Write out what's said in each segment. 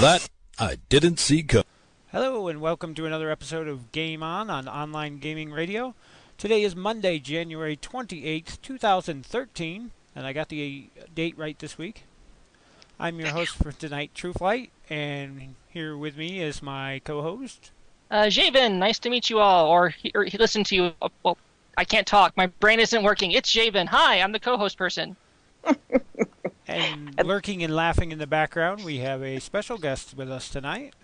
That I didn't see coming. Hello and welcome to another episode of Game On Online Gaming Radio. Today is Monday, January 28th, 2013, and I got the date right this week. I'm your host for tonight, Trueflight, and here with me is my co-host. Zjeven, nice to meet you all, or listen to you. Well, I can't talk. My brain isn't working. It's Zjeven. Hi, I'm the co-host person. And lurking and laughing in the background, we have a special guest with us tonight.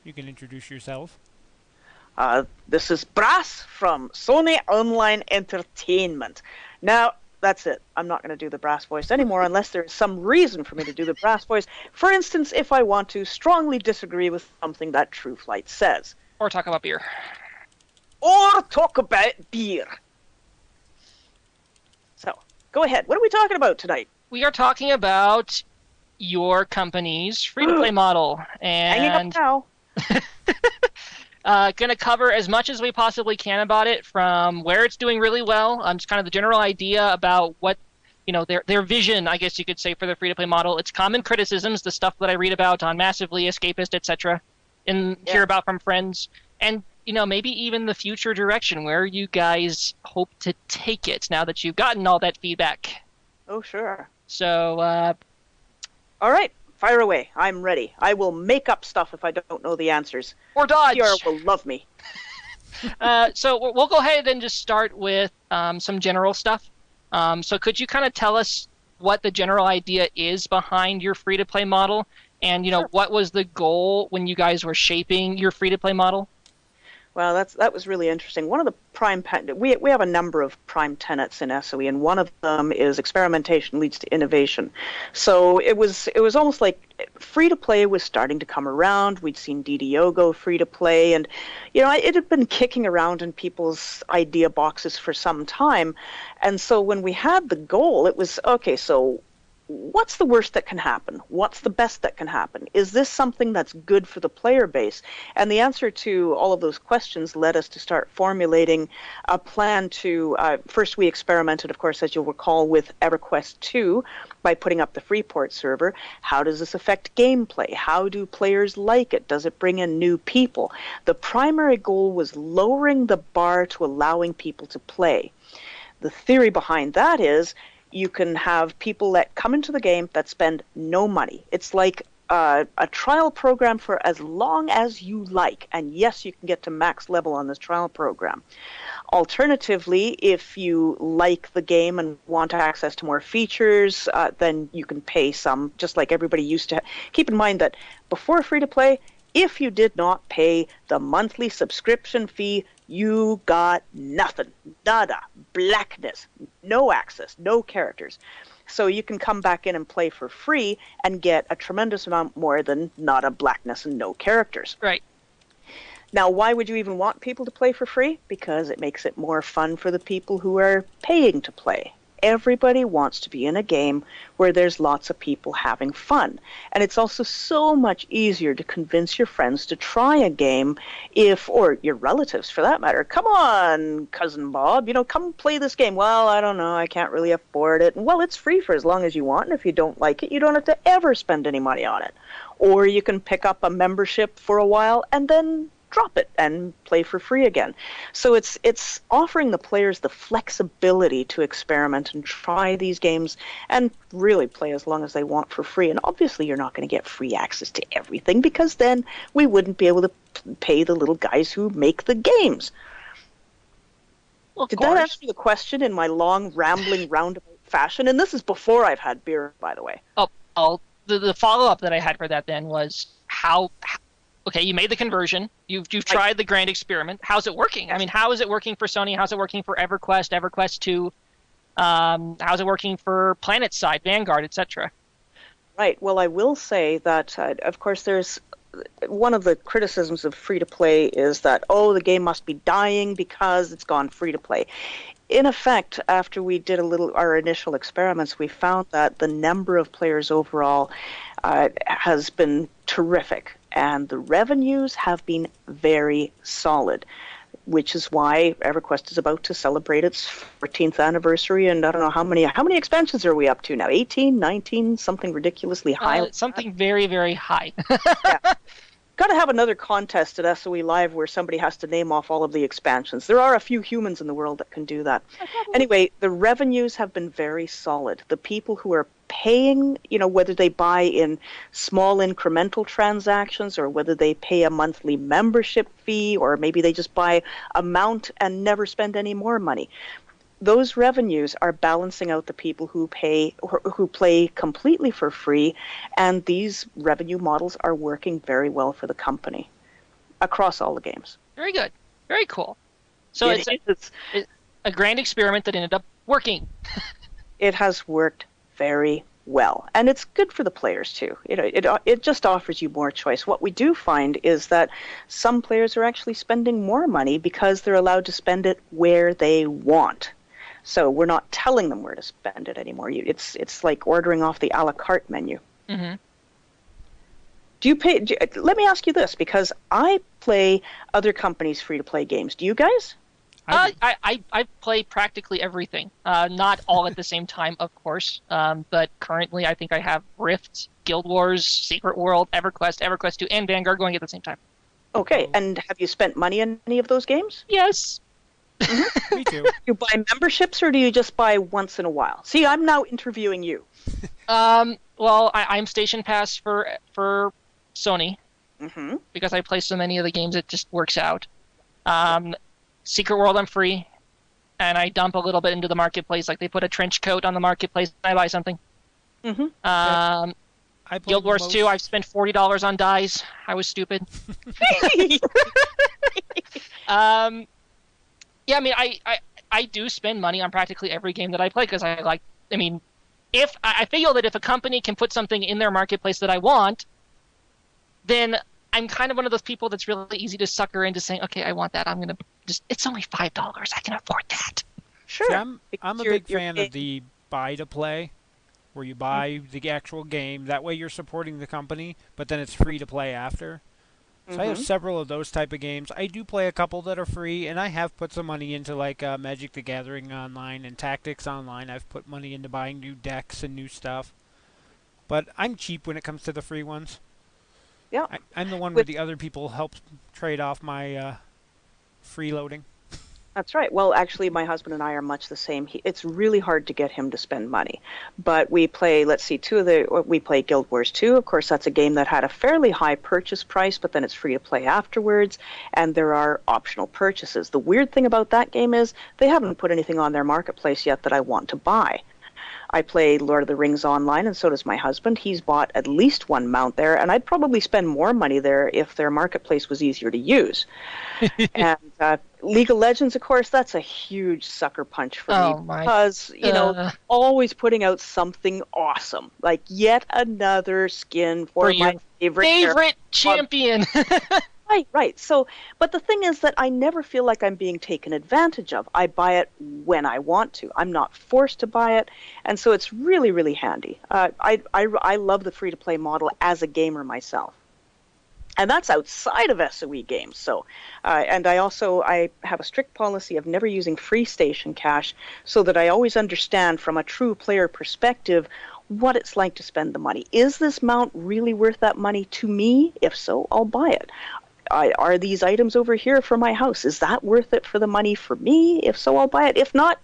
You can introduce yourself. This is Brasse from Sony Online Entertainment. Now, that's it. I'm not going to do the Brasse voice anymore unless there's some reason for me to do the Brasse voice. For instance, if I want to strongly disagree with something that Trueflight says. Or talk about beer. Or talk about beer. So, go ahead. What are we talking about tonight? We are talking about your company's free-to-play model. And hanging up now. Going to cover as much as we possibly can about it, from where it's doing really well, just kind of the general idea about what, their vision, I guess you could say, for the free-to-play model. Its common criticisms, the stuff that I read about on Massively, Escapist, etc., and hear about from friends, and maybe even the future direction where you guys hope to take it now that you've gotten all that feedback. Oh, sure. So, all right. Fire away. I'm ready. I will make up stuff if I don't know the answers. Or dodge. PR will love me. So we'll go ahead and just start with some general stuff. So could you kind of tell us what the general idea is behind your free-to-play model? And, Sure. What was the goal when you guys were shaping your free-to-play model? Well, that was really interesting. One of the prime we have a number of prime tenets in SOE, and one of them is experimentation leads to innovation. So it was almost like free to play was starting to come around. We'd seen DDO go free to play, and it had been kicking around in people's idea boxes for some time. And so when we had the goal, it was okay. So what's the worst that can happen? What's the best that can happen? Is this something that's good for the player base? And the answer to all of those questions led us to start formulating a plan to, first we experimented, of course, as you'll recall, with EverQuest 2 by putting up the Freeport server. How does this affect gameplay? How do players like it? Does it bring in new people? The primary goal was lowering the bar to allowing people to play. The theory behind that is you can have people that come into the game that spend no money. It's like a trial program for as long as you like. And yes, you can get to max level on this trial program. Alternatively, if you like the game and want access to more features, then you can pay some, just like everybody used to. Keep in mind that before free-to-play, if you did not pay the monthly subscription fee, you got nothing. Nada. Blackness. No access. No characters. So you can come back in and play for free and get a tremendous amount more than nada, blackness, and no characters. Right. Now, why would you even want people to play for free? Because it makes it more fun for the people who are paying to play. Everybody wants to be in a game where there's lots of people having fun. And it's also so much easier to convince your friends to try a game or your relatives for that matter. Come on, Cousin Bob, come play this game. Well, I don't know, I can't really afford it. Well, it's free for as long as you want, and if you don't like it, you don't have to ever spend any money on it. Or you can pick up a membership for a while and then drop it and play for free again. So it's offering the players the flexibility to experiment and try these games and really play as long as they want for free. And obviously you're not going to get free access to everything, because then we wouldn't be able to pay the little guys who make the games. Well, Did that answer the question in my long, rambling, roundabout fashion? And this is before I've had beer, by the way. The follow-up that I had for that then was how okay, you made the conversion. You've tried the grand experiment. How's it working? I mean, how is it working for Sony? How's it working for EverQuest, EverQuest 2? How's it working for PlanetSide, Vanguard, etc.? Right. Well, I will say that, of course, there's one of the criticisms of free-to-play is that, oh, the game must be dying because it's gone free-to-play. In effect, after we did our initial experiments, we found that the number of players overall has been terrific, and the revenues have been very solid, which is why EverQuest is about to celebrate its 14th anniversary, and I don't know how many expansions are we up to now? 18, 19, something ridiculously high? Something very, very high. Yeah. Got to have another contest at SOE Live where somebody has to name off all of the expansions. There are a few humans in the world that can do that. Anyway, the revenues have been very solid. The people who are paying, whether they buy in small incremental transactions or whether they pay a monthly membership fee or maybe they just buy a mount and never spend any more money. Those revenues are balancing out the people who play completely for free, and these revenue models are working very well for the company across all the games. Very good. Very cool. So it's a grand experiment that ended up working. It has worked very well, and it's good for the players too. It just offers you more choice. What we do find is that some players are actually spending more money because they're allowed to spend it where they want. So we're not telling them where to spend it anymore. It's like ordering off the a la carte menu. Mm-hmm. Do you pay? Let me ask you this, because I play other companies' free-to-play games. Do you guys? I play practically everything. Not all at the same time, of course. But currently, I think I have Rift, Guild Wars, Secret World, EverQuest, EverQuest 2, and Vanguard going at the same time. Okay, and have you spent money in any of those games? Yes. Mm-hmm. Me too. Do you buy memberships or do you just buy once in a while? See, I'm now interviewing you. Well, I'm Station Pass for Sony because I play so many of the games. It just works out. Secret World, I'm free, and I dump a little bit into the marketplace. Like they put a trench coat on the marketplace, and I buy something. Guild Wars 2, I've spent $40 on dyes. I was stupid. Yeah, I mean, I do spend money on practically every game that I play because if I feel that if a company can put something in their marketplace that I want, then I'm kind of one of those people that's really easy to sucker into saying, okay, I want that. I'm going to it's only $5. I can afford that. Sure. See, I'm a big fan of the buy to play, where you buy the actual game. That way you're supporting the company, but then it's free to play after. So I have several of those type of games. I do play a couple that are free, and I have put some money into like Magic the Gathering Online and Tactics Online. I've put money into buying new decks and new stuff. But I'm cheap when it comes to the free ones. Yeah. I'm the one where the other people help trade off my freeloading. That's right. Well, actually, my husband and I are much the same. It's really hard to get him to spend money. But we play, we play Guild Wars 2. Of course, that's a game that had a fairly high purchase price, but then it's free to play afterwards, and there are optional purchases. The weird thing about that game is they haven't put anything on their marketplace yet that I want to buy. I play Lord of the Rings online, and so does my husband. He's bought at least one mount there, and I'd probably spend more money there if their marketplace was easier to use. And League of Legends, of course, that's a huge sucker punch for me because, always putting out something awesome, like yet another skin for my favorite champion. Right. So, but the thing is that I never feel like I'm being taken advantage of. I buy it when I want to. I'm not forced to buy it, and so it's really, really handy. I love the free-to-play model as a gamer myself, and that's outside of SOE games. So, and I have a strict policy of never using free station cash, so that I always understand from a true player perspective what it's like to spend the money. Is this mount really worth that money to me? If so, I'll buy it. Are these items over here for my house? Is that worth it for the money for me? If so, I'll buy it. If not,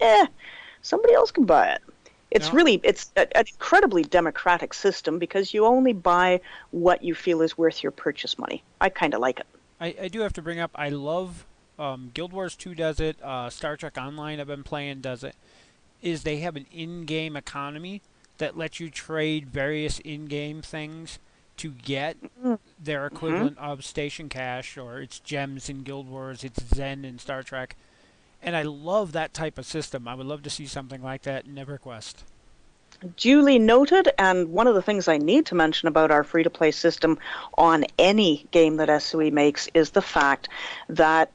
somebody else can buy it. It's an incredibly democratic system because you only buy what you feel is worth your purchase money. I kind of like it. I do have to bring up, I love Guild Wars 2 does it, Star Trek Online I've been playing does it, is they have an in-game economy that lets you trade various in-game things to get their equivalent of Station Cash, or it's Gems in Guild Wars, it's Zen in Star Trek. And I love that type of system. I would love to see something like that in EverQuest. Duly noted, and one of the things I need to mention about our free-to-play system on any game that SOE makes is the fact that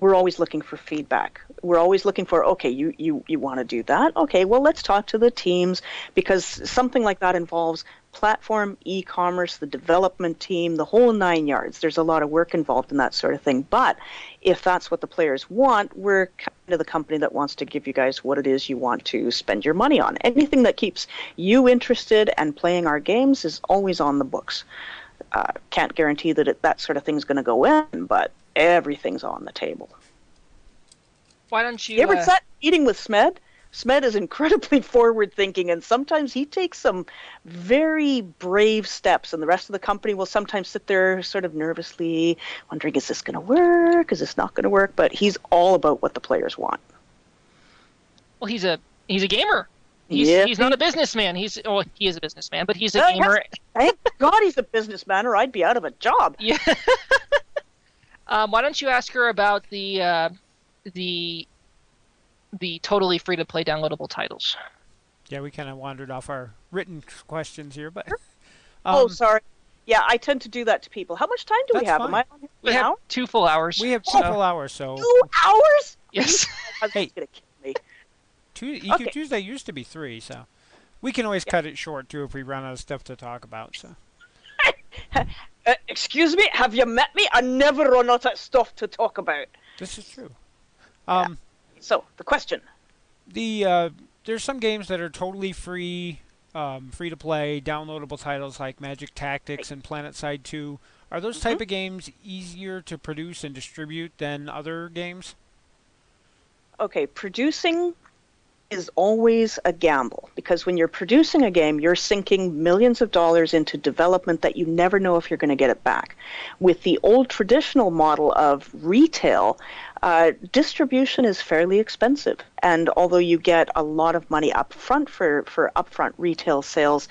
we're always looking for feedback. We're always looking for, okay, you want to do that? Okay, well, let's talk to the teams, because something like that involves platform, e-commerce, the development team, the whole 9 yards. There's a lot of work involved in that sort of thing. But if that's what the players want, we're kind of the company that wants to give you guys what it is you want to spend your money on. Anything that keeps you interested and playing our games is always on the books. Can't guarantee that that sort of thing's going to go in, but everything's on the table. Why don't you... You ever sat eating with Smed? Smed is incredibly forward-thinking, and sometimes he takes some very brave steps, and the rest of the company will sometimes sit there sort of nervously wondering, is this going to work? Is this not going to work? But he's all about what the players want. Well, he's a gamer. He's not a businessman. He is a businessman, but he's a gamer. Yes. Thank God he's a businessman, or I'd be out of a job. Yeah. Why don't you ask her about the totally free-to-play downloadable titles? Yeah, we kind of wandered off our written questions here, but... sorry. Yeah, I tend to do that to people. How much time do we have? Fine. Am I on here We have 2 full hours. We have 2 full hours, so... 2 hours? Yes. Hey. Going to kill me. EQ Tuesday used to be 3, so... We can always cut it short, too, if we run out of stuff to talk about, so... Excuse me? Have you met me? I never run out of stuff to talk about. This is true. So, the question. There's some games that are totally free, free-to-play, downloadable titles like Magic Tactics and PlanetSide 2. Are those type of games easier to produce and distribute than other games? Okay, producing is always a gamble, because when you're producing a game, you're sinking millions of dollars into development that you never know if you're going to get it back. With the old traditional model of retail, distribution is fairly expensive, and although you get a lot of money up front for upfront retail sales,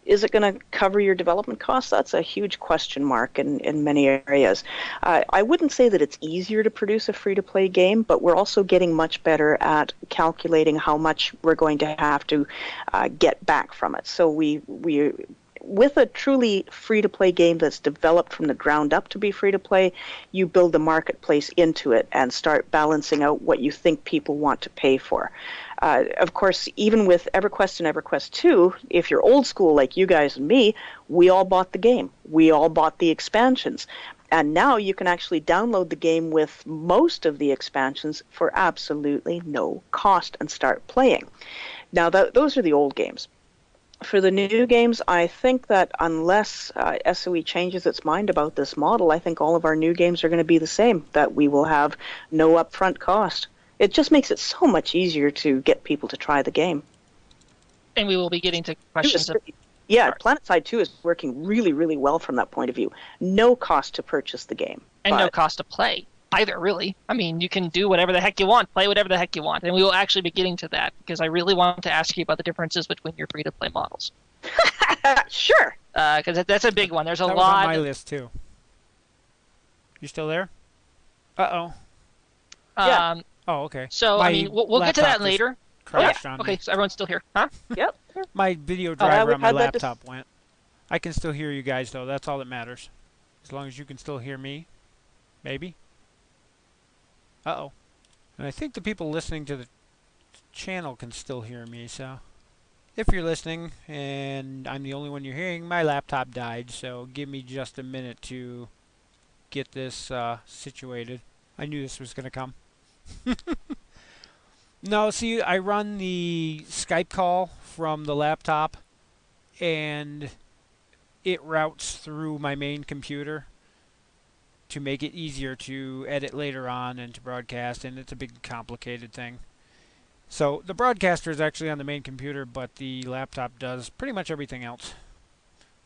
is it going to cover your development costs? That's a huge question mark in many areas. I wouldn't say that it's easier to produce a free-to-play game, but we're also getting much better at calculating how much we're going to have to get back from it. So we with a truly free-to-play game that's developed from the ground up to be free-to-play, you build the marketplace into it and start balancing out what you think people want to pay for. Of course, even with EverQuest and EverQuest 2, if you're old school like you guys and me, we all bought the game. We all bought the expansions. And now you can actually download the game with most of the expansions for absolutely no cost and start playing. Now, those are the old games. For the new games, I think that unless SOE changes its mind about this model, I think all of our new games are going to be the same, that we will have no upfront cost. It just makes it so much easier to get people to try the game. And we will be getting to questions. PlanetSide 2 is working really, really well from that point of view. No cost to purchase the game. And no cost to play either, really. I mean, you can do whatever the heck you want, play whatever the heck you want. And we will actually be getting to that, because I really want to ask you about the differences between your free-to-play models. Sure. Because that's a big one. There's a that lot. Was on my list, too. You still there? Uh-oh. Yeah. Oh, okay. So, I mean, we'll get to that later. Crashed on me. Okay, so everyone's still here, huh? Yep. My video driver on my laptop went. I can still hear you guys, though. That's all that matters. As long as you can still hear me. Maybe. Uh-oh. And I think the people listening to the channel can still hear me, so... If you're listening, and I'm the only one you're hearing, my laptop died, so give me just a minute to get this situated. I knew this was going to come. No, see, I run the Skype call from the laptop, and it routes through my main computer to make it easier to edit later on and to broadcast, and it's a big complicated thing. So the broadcaster is actually on the main computer, but the laptop does pretty much everything else.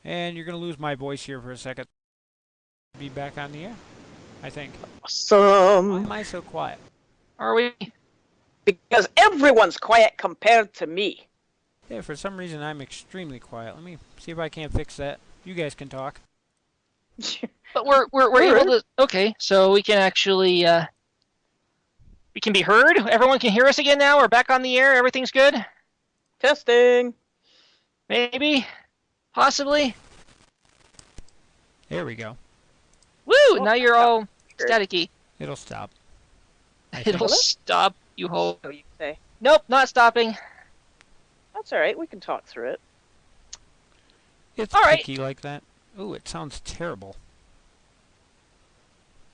And you're going to lose my voice here for a second. Be back on the air, I think. Awesome. Why am I so quiet? Are we? Because everyone's quiet compared to me. Yeah, for some reason I'm extremely quiet. Let me see if I can't fix that. You guys can talk. But we're able to. Okay, so we can actually we can be heard. Everyone can hear us again now. We're back on the air. Everything's good. Testing. Maybe, possibly. There we go. Woo! Now you're all staticky. It'll stop. It'll stop. You hope. So you say. Nope, not stopping. That's all right. We can talk through it. It's all right. picky like that. Ooh, it sounds terrible.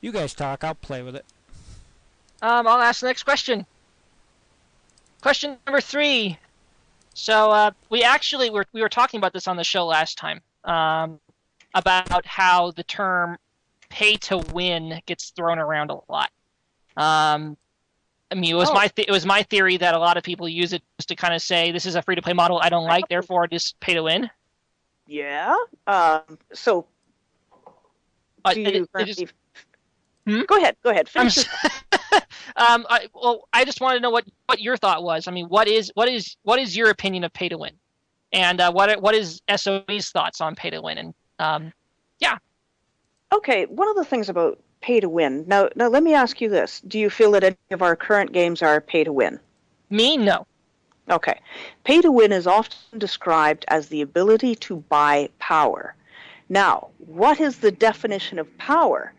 You guys talk. I'll play with it. I'll ask the next question. Question number 3. So we were talking about this on the show last time about how the term "pay to win" gets thrown around a lot. I mean, it was my theory that a lot of people use it just to kind of say this is a free to play model I don't like, therefore just pay to win. Yeah. So. Do you Go ahead. Finish. I just wanted to know what your thought was. I mean, what is your opinion of pay to win, and what is SOE's thoughts on pay to win? And yeah. Okay, one of the things about pay to win. Now let me ask you this: do you feel that any of our current games are pay to win? Me, no. Okay, pay to win is often described as the ability to buy power. Now, what is the definition of power?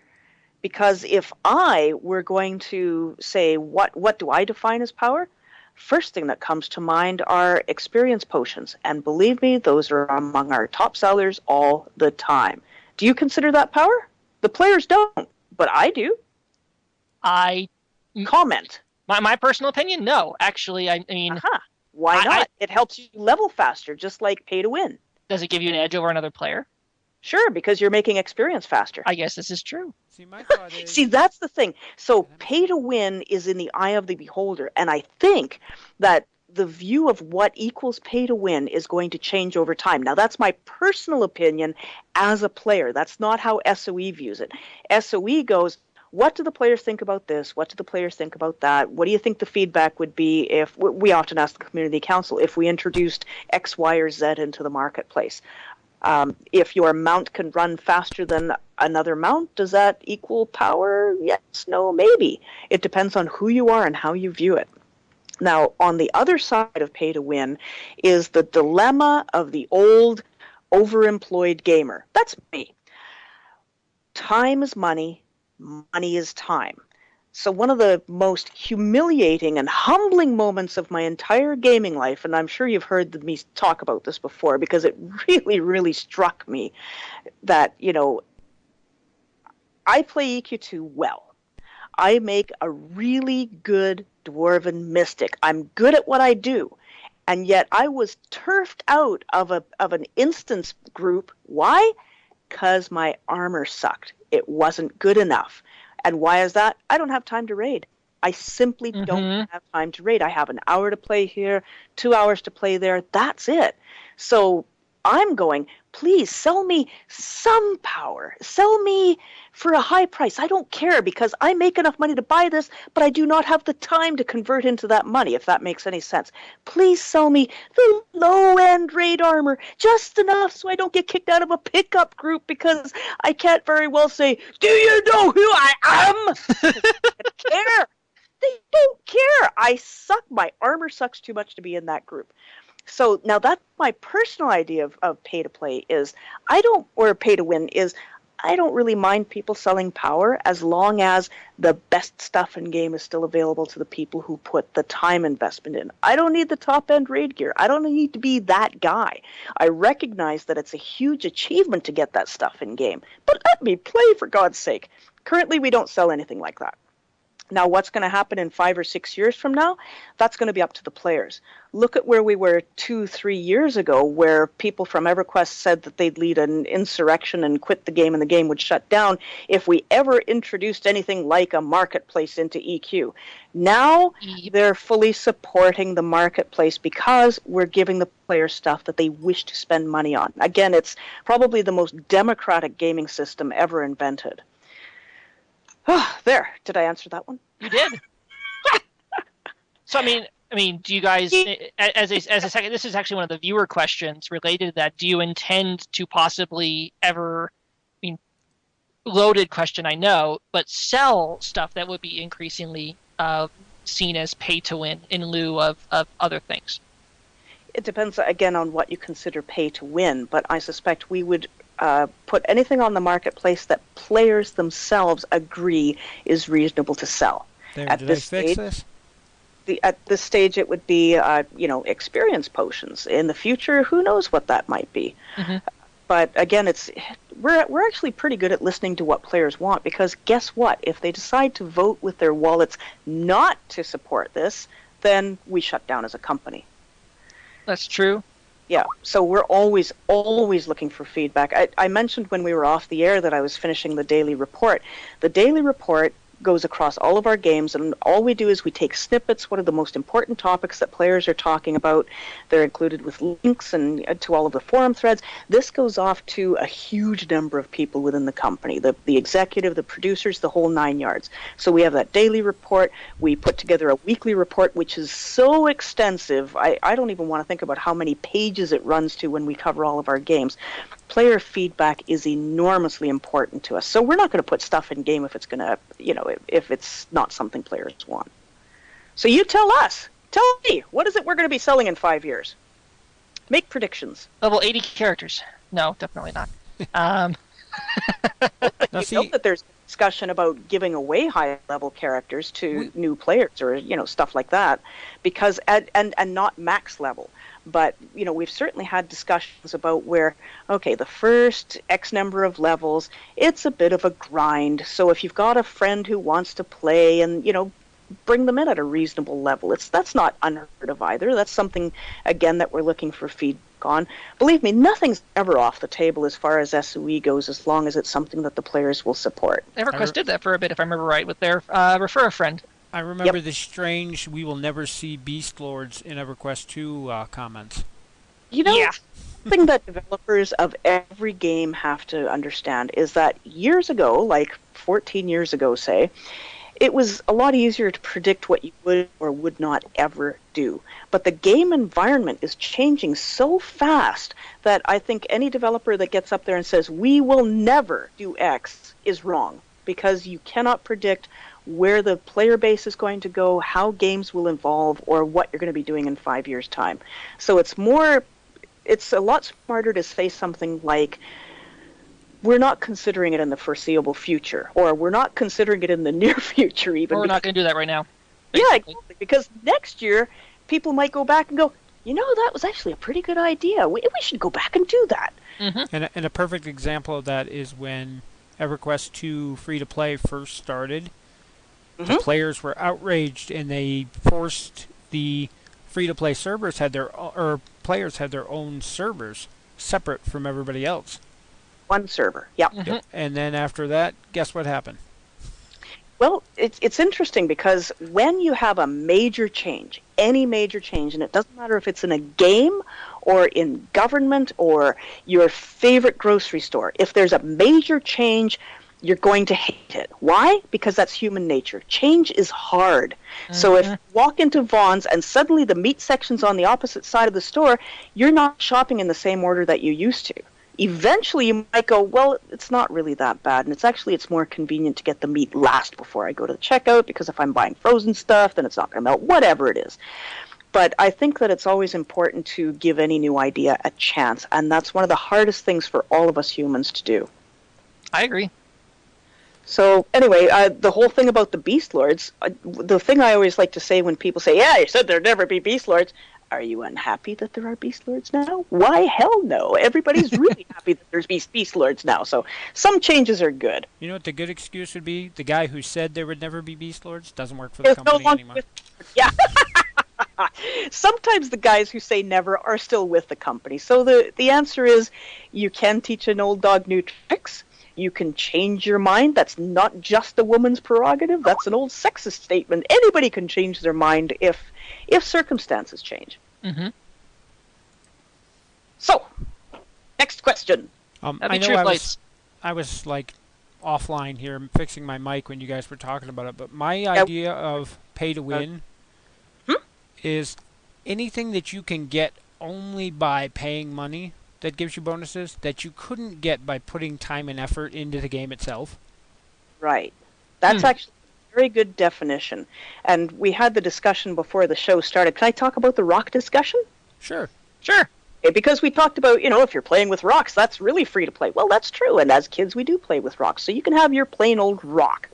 Because if I were going to say, what do I define as power? First thing that comes to mind are experience potions. And believe me, those are among our top sellers all the time. Do you consider that power? The players don't, but I do. Comment. My personal opinion, no. Actually, I mean... Why not? It helps you level faster, just like pay to win. Does it give you an edge over another player? Sure, because you're making experience faster. I guess this is true. See, my thought is... See, that's the thing. So pay to win is in the eye of the beholder. And I think that the view of what equals pay to win is going to change over time. Now, that's my personal opinion as a player. That's not how SOE views it. SOE goes, what do the players think about this? What do the players think about that? What do you think the feedback would be if, we often ask the community council, if we introduced X, Y, or Z into the marketplace? If your mount can run faster than another mount, does that equal power? Yes, no, maybe. It depends on who you are and how you view it. Now, on the other side of pay to win is the dilemma of the old, overemployed gamer. That's me. Time is money. Money is time. So one of the most humiliating and humbling moments of my entire gaming life, and I'm sure you've heard me talk about this before because it really, really struck me that, I play EQ2 well. I make a really good Dwarven Mystic. I'm good at what I do. And yet I was turfed out of an instance group. Why? Because my armor sucked. It wasn't good enough. And why is that? I don't have time to raid. I simply don't have time to raid. I have an hour to play here, 2 hours to play there. That's it. So I'm going, please sell me some power. Sell me for a high price. I don't care because I make enough money to buy this, but I do not have the time to convert into that money, if that makes any sense. Please sell me the low-end raid armor, just enough so I don't get kicked out of a pickup group because I can't very well say, do you know who I am? They don't care. They don't care. I suck. My armor sucks too much to be in that group. So now that's my personal idea of pay to play or pay to win is I don't really mind people selling power as long as the best stuff in game is still available to the people who put the time investment in. I don't need the top end raid gear. I don't need to be that guy. I recognize that it's a huge achievement to get that stuff in game, but let me play for God's sake. Currently we don't sell anything like that. Now, what's going to happen in 5 or 6 years from now? That's going to be up to the players. Look at where we were 2-3 years ago, where people from EverQuest said that they'd lead an insurrection and quit the game and the game would shut down if we ever introduced anything like a marketplace into EQ. Now, they're fully supporting the marketplace because we're giving the players stuff that they wish to spend money on. Again, it's probably the most democratic gaming system ever invented. Oh, there. Did I answer that one? You did. So, I mean, I mean, do you guys, as a second, this is actually one of the viewer questions related to that. Do you intend to possibly ever, I mean, loaded question, I know, but sell stuff that would be increasingly seen as pay to win in lieu of other things? It depends, again, on what you consider pay to win, but I suspect we would put anything on the marketplace that players themselves agree is reasonable to sell. There, At did this I fix stage, this? At this stage, it would be, experience potions. In the future, who knows what that might be. Mm-hmm. But again, we're actually pretty good at listening to what players want, because guess what? If they decide to vote with their wallets not to support this, then we shut down as a company. That's true. Yeah, so we're always looking for feedback. I mentioned when we were off the air that I was finishing the daily report. The daily report goes across all of our games, and all we do is we take snippets, what are the most important topics that players are talking about. They're included with links and to all of the forum threads. This goes off to a huge number of people within the company, the executive, the producers, the whole 9 yards. So we have that daily report. We put together a weekly report, which is so extensive, I don't even want to think about how many pages it runs to when we cover all of our games. Player feedback is enormously important to us. So we're not going to put stuff in game if it's going to, if it's not something players want. So you tell us. Tell me, what is it we're going to be selling in 5 years? Make predictions. Level 80 characters. No, definitely not. Know that there's discussion about giving away high-level characters to new players, or stuff like that, because and not max level. But we've certainly had discussions about where, okay, the first X number of levels, it's a bit of a grind. So if you've got a friend who wants to play, and bring them in at a reasonable level, that's not unheard of either. That's something, again, that we're looking for feedback on. Believe me, nothing's ever off the table as far as SOE goes, as long as it's something that the players will support. EverQuest did that for a bit, if I remember right, with their refer a friend. I remember the strange "we will never see Beast Lords" in EverQuest 2 comments. Something that developers of every game have to understand is that years ago, like 14 years ago, say, it was a lot easier to predict what you would or would not ever do. But the game environment is changing so fast that I think any developer that gets up there and says, we will never do X, is wrong, because you cannot predict where the player base is going to go, how games will evolve, or what you're going to be doing in 5 years' time. So it's a lot smarter to say something like, we're not considering it in the foreseeable future, or we're not considering it in the near future even. Or we're not going to do that right now. Basically. Yeah, exactly, because next year, people might go back and go, that was actually a pretty good idea. We should go back and do that. Mm-hmm. And a perfect example of that is when EverQuest 2 free-to-play first started. The players were outraged, and they forced the free-to-play servers players had their own servers separate from everybody else. One server, yeah. Mm-hmm. And then after that, guess what happened? Well, it's interesting, because when you have a major change, any major change, and it doesn't matter if it's in a game or in government or your favorite grocery store, if there's a major change, you're going to hate it. Why? Because that's human nature. Change is hard. Mm-hmm. So if you walk into Vaughn's and suddenly the meat section's on the opposite side of the store, you're not shopping in the same order that you used to. Eventually you might go, well, it's not really that bad, and it's more convenient to get the meat last before I go to the checkout, because if I'm buying frozen stuff, then it's not going to melt, whatever it is. But I think that it's always important to give any new idea a chance, and that's one of the hardest things for all of us humans to do. I agree. So anyway, the whole thing about the Beast Lords, the thing I always like to say when people say, yeah, you said there'd never be Beast Lords, are you unhappy that there are Beast Lords now? Why, hell no. Everybody's really happy that there's Beast Lords now, so some changes are good. You know what the good excuse would be? The guy who said there would never be Beast Lords doesn't work for the company anymore. Yeah. Sometimes the guys who say never are still with the company. So the answer is, you can teach an old dog new tricks. You can change your mind. That's not just a woman's prerogative. That's an old sexist statement. Anybody can change their mind if circumstances change. Mm-hmm. So, next question. I know I was like offline here fixing my mic when you guys were talking about it, but my idea of pay to win is anything that you can get only by paying money that gives you bonuses that you couldn't get by putting time and effort into the game itself. Right. That's actually a very good definition. And we had the discussion before the show started. Can I talk about the rock discussion? Sure. Sure. Because we talked about, if you're playing with rocks, that's really free to play. Well, that's true. And as kids, we do play with rocks. So you can have your plain old rock.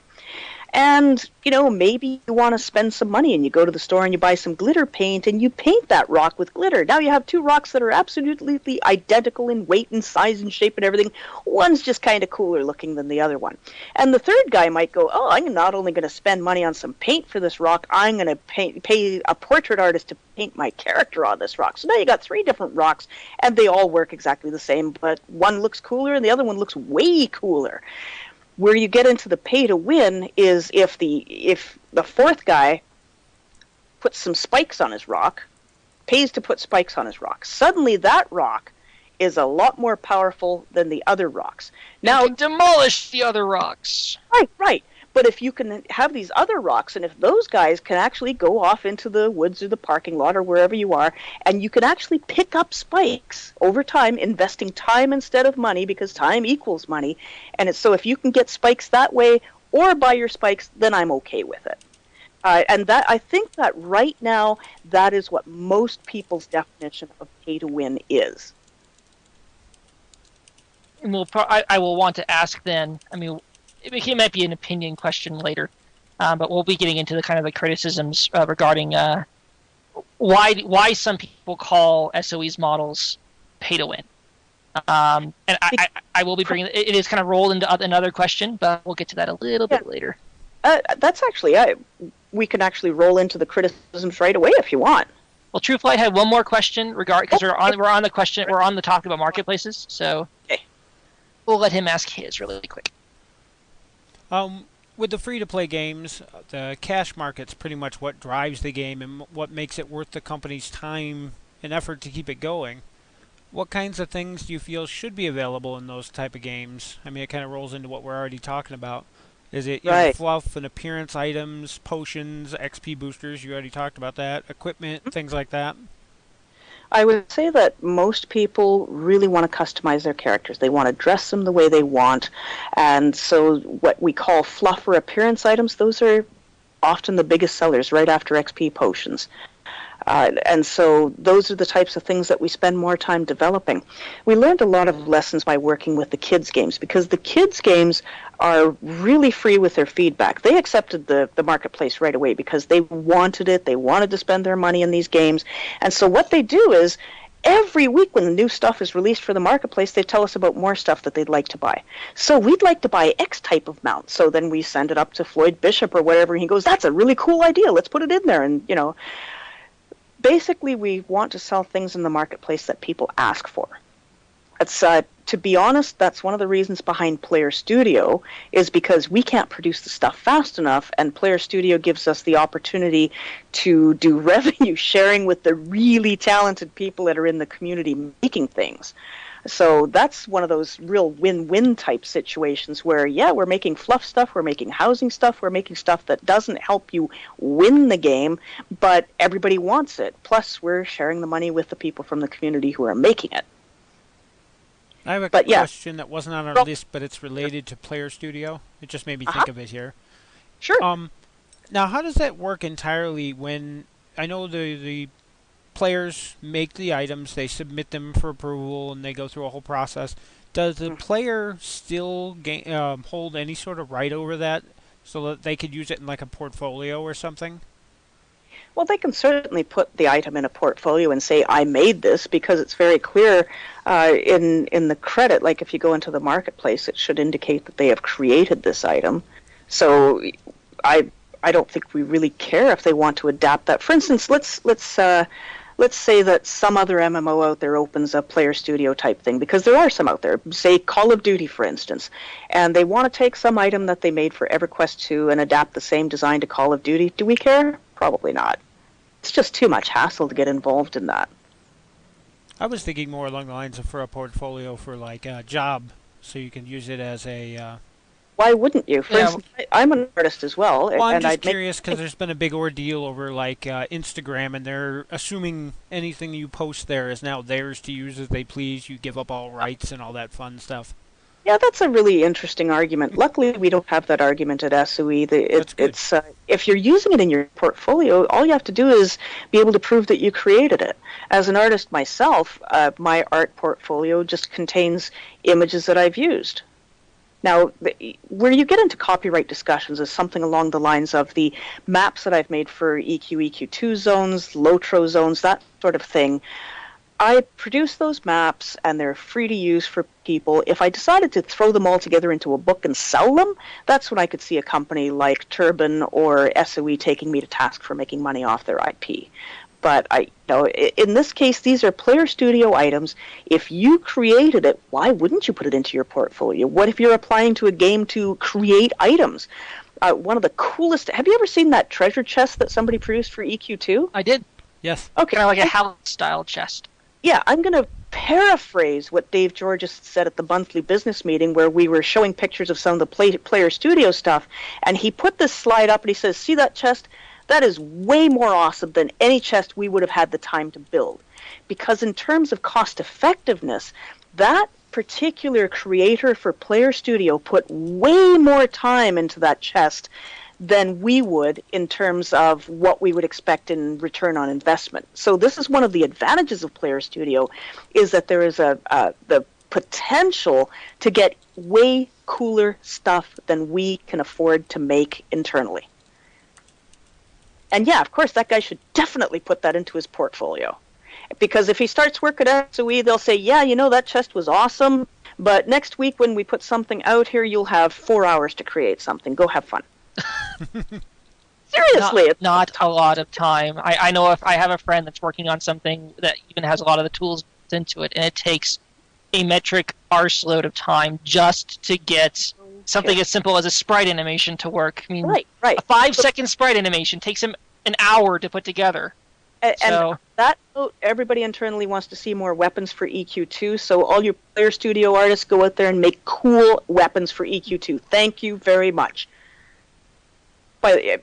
And, maybe you want to spend some money and you go to the store and you buy some glitter paint and you paint that rock with glitter. Now you have two rocks that are absolutely identical in weight and size and shape and everything. One's just kind of cooler looking than the other one. And the third guy might go, oh, I'm not only going to spend money on some paint for this rock, I'm going to pay a portrait artist to paint my character on this rock. So now you got three different rocks and they all work exactly the same, but one looks cooler and the other one looks way cooler. Where you get into the pay to win is if the fourth guy puts some spikes on his rock, pays to put spikes on his rock. Suddenly that rock is a lot more powerful than the other rocks. Now, you can demolish the other rocks. Right. But if you can have these other rocks, and if those guys can actually go off into the woods or the parking lot or wherever you are, and you can actually pick up spikes over time, investing time instead of money, because time equals money, and so if you can get spikes that way or buy your spikes, then I'm okay with it. And that I think that right now, that is what most people's definition of pay to win is. And I will want to ask then, it might be an opinion question later, but we'll be getting into the kind of the criticisms regarding why some people call SOE's models pay to win. And I will be bringing it is kind of rolled into another question, but we'll get to that a little bit later. That's actually we can actually roll into the criticisms right away if you want. Well, Trueflight had one more question because we're on the topic about marketplaces, so we'll let him ask his really quick. With the free-to-play games, the cash market's pretty much what drives the game and what makes it worth the company's time and effort to keep it going. What kinds of things do you feel should be available in those type of games? It kind of rolls into what we're already talking about. Is it fluff and appearance items, potions, XP boosters? You already talked about that. Equipment, things like that. I would say that most people really want to customize their characters. They want to dress them the way they want. And so what we call fluff or appearance items, those are often the biggest sellers right after XP potions. And so those are the types of things that we spend more time developing. We learned a lot of lessons by working with the kids' games because the kids' games are really free with their feedback. They accepted the marketplace right away because they wanted it. They wanted to spend their money in these games. And so what they do is every week when the new stuff is released for the marketplace, they tell us about more stuff that they'd like to buy. So we'd like to buy X type of mount. So then we send it up to Floyd Bishop or whatever. And he goes, that's a really cool idea. Let's put it in there. And, basically, we want to sell things in the marketplace that people ask for. It's, to be honest, that's one of the reasons behind Player Studio is because we can't produce the stuff fast enough, and Player Studio gives us the opportunity to do revenue sharing with the really talented people that are in the community making things. So that's one of those real win-win type situations where, we're making fluff stuff, we're making housing stuff, we're making stuff that doesn't help you win the game, but everybody wants it. Plus, we're sharing the money with the people from the community who are making it. I have a question that wasn't on our list, but it's related to Player Studio. It just made me think of it here. Sure. Now, how does that work entirely when I know the players make the items, they submit them for approval, and they go through a whole process. Does the player still hold any sort of right over that so that they could use it in like a portfolio or something? Well, they can certainly put the item in a portfolio and say, I made this, because it's very clear in the credit, like if you go into the marketplace, it should indicate that they have created this item. So I don't think we really care if they want to adapt that. For instance, let's say that some other MMO out there opens a Player Studio type thing, because there are some out there, say Call of Duty, for instance, and they want to take some item that they made for EverQuest 2 and adapt the same design to Call of Duty. Do we care? Probably not. It's just too much hassle to get involved in that. I was thinking more along the lines of for a portfolio for like a job, so you can use it as a why wouldn't you? For Yeah. instance, I'm an artist as well, Well, I'm and just I'd make curious because there's been a big ordeal over like Instagram, and they're assuming anything you post there is now theirs to use as they please. You give up all rights and all that fun stuff. Yeah, that's a really interesting argument. Luckily, we don't have that argument at SOE. That's good. It's if you're using it in your portfolio, all you have to do is be able to prove that you created it. As an artist myself, my art portfolio just contains images that I've used. Now, where you get into copyright discussions is something along the lines of the maps that I've made for EQ, EQ2 zones, Lotro zones, that sort of thing. I produce those maps, and they're free to use for people. If I decided to throw them all together into a book and sell them, that's when I could see a company like Turban or SOE taking me to task for making money off their IP. But in this case, these are Player Studio items. If you created it, why wouldn't you put it into your portfolio? What if you're applying to a game to create items? One of the coolest. Have you ever seen that treasure chest that somebody produced for EQ2? I did. Yes. Okay. Kind of like a house-style chest. Yeah, I'm going to paraphrase what Dave Georges said at the monthly business meeting where we were showing pictures of some of the Player Studio stuff, and he put this slide up and he says, see that chest? That is way more awesome than any chest we would have had the time to build. Because in terms of cost effectiveness, that particular creator for Player Studio put way more time into that chest than we would in terms of what we would expect in return on investment. So this is one of the advantages of Player Studio, is that there is the potential to get way cooler stuff than we can afford to make internally. And yeah, of course, that guy should definitely put that into his portfolio. Because if he starts work at SOE, they'll say, yeah, that chest was awesome, but next week when we put something out here, you'll have 4 hours to create something. Go have fun. Seriously. Not a lot of time. I know if I have a friend that's working on something that even has a lot of the tools into it, and it takes a metric arseload of time just to get something as simple as a sprite animation to work. I mean, right. A 5-second sprite animation takes him an hour to put together. And that everybody internally wants to see more weapons for EQ2, so all you Player Studio artists go out there and make cool weapons for EQ2. Thank you very much.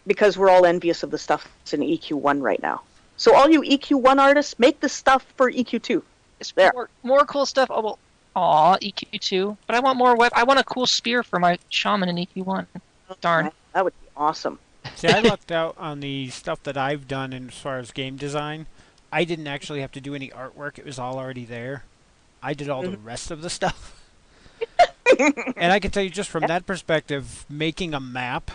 Because we're all envious of the stuff that's in EQ1 right now. So all you EQ1 artists, make the stuff for EQ2. It's there. More cool stuff. Oh, well, EQ2. But I want more I want a cool spear for my shaman in EQ1. Darn. That would be awesome. See, I lucked out on the stuff that I've done as far as game design. I didn't actually have to do any artwork. It was all already there. I did all the rest of the stuff. And I can tell you just from that perspective, making a map,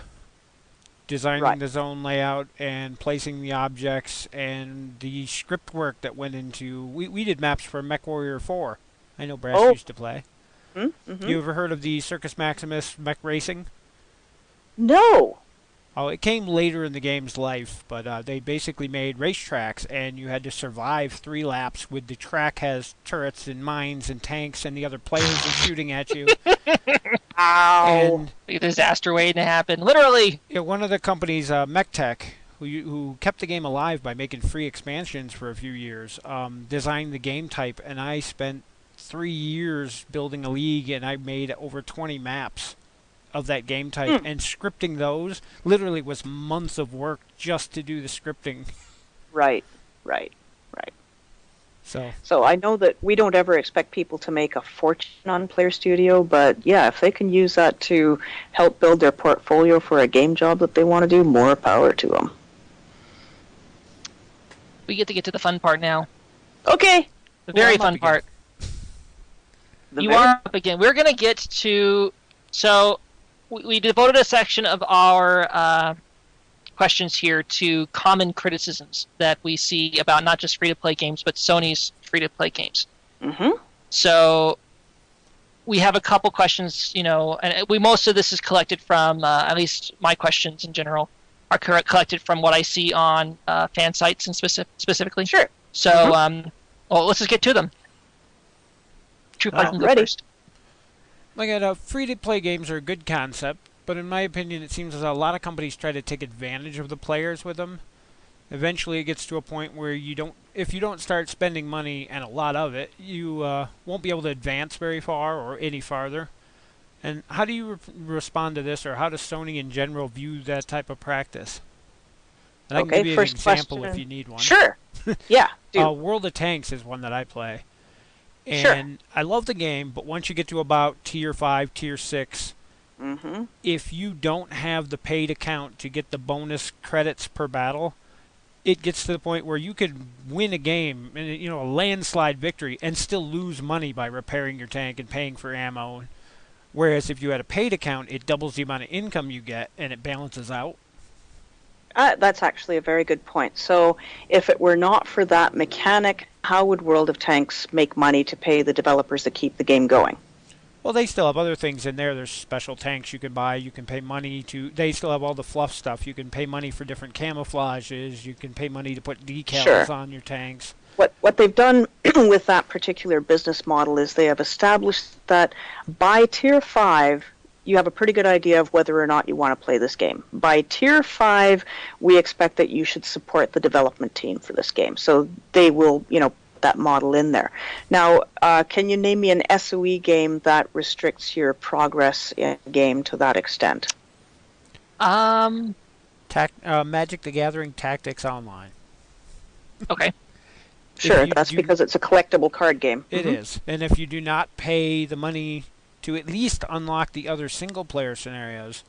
designing the zone layout, and placing the objects, and the script work that went into... We did maps for MechWarrior 4. I know Brasse used to play. Mm-hmm. You ever heard of the Circus Maximus mech racing? No. Oh, it came later in the game's life, but they basically made racetracks, and you had to survive 3 laps with the track has turrets and mines and tanks, and the other players are shooting at you. Ow. And a disaster waiting to happen. Literally. Yeah, one of the companies, MechTech, who kept the game alive by making free expansions for a few years, designed the game type, and I spent 3 years building a league, and I made over 20 maps of that game type, and scripting those literally was months of work just to do the scripting. Right. So I know that we don't ever expect people to make a fortune on Player Studio, but yeah, if they can use that to help build their portfolio for a game job that they want to do, more power to them. We get to the fun part now. Okay. The very fun part. You are up again. We're going to get to... So... We devoted a section of our questions here to common criticisms that we see about not just free-to-play games, but Sony's free-to-play games. Mm-hmm. So we have a couple questions, and most of this is collected from, at least my questions in general, are collected from what I see on fan sites and specifically. Sure. So, well, let's just get to them. Trueflight can go first. Like, free-to-play games are a good concept, but in my opinion, it seems as a lot of companies try to take advantage of the players with them. Eventually, it gets to a point where if you don't start spending money and a lot of it, you won't be able to advance very far or any farther. And how do you respond to this, or how does Sony in general view that type of practice? And I can give you an example if you need one. Sure. Yeah. World of Tanks is one that I play. And I love the game, but once you get to about Tier 5, Tier 6, if you don't have the paid account to get the bonus credits per battle, it gets to the point where you could win a game, a landslide victory, and still lose money by repairing your tank and paying for ammo. Whereas if you had a paid account, it doubles the amount of income you get, and it balances out. That's actually a very good point. So if it were not for that mechanic, how would World of Tanks make money to pay the developers that keep the game going? Well, they still have other things in there. There's special tanks you can buy. You can pay money to... They still have all the fluff stuff. You can pay money for different camouflages. You can pay money to put decals on your tanks. What they've done with that particular business model is they have established that by Tier 5... you have a pretty good idea of whether or not you want to play this game. By Tier 5, we expect that you should support the development team for this game. So they will, put that model in there. Now, can you name me an SOE game that restricts your progress in a game to that extent? Magic the Gathering Tactics Online. Okay. Sure, that's because it's a collectible card game. It is. And if you do not pay the money to at least unlock the other single-player scenarios,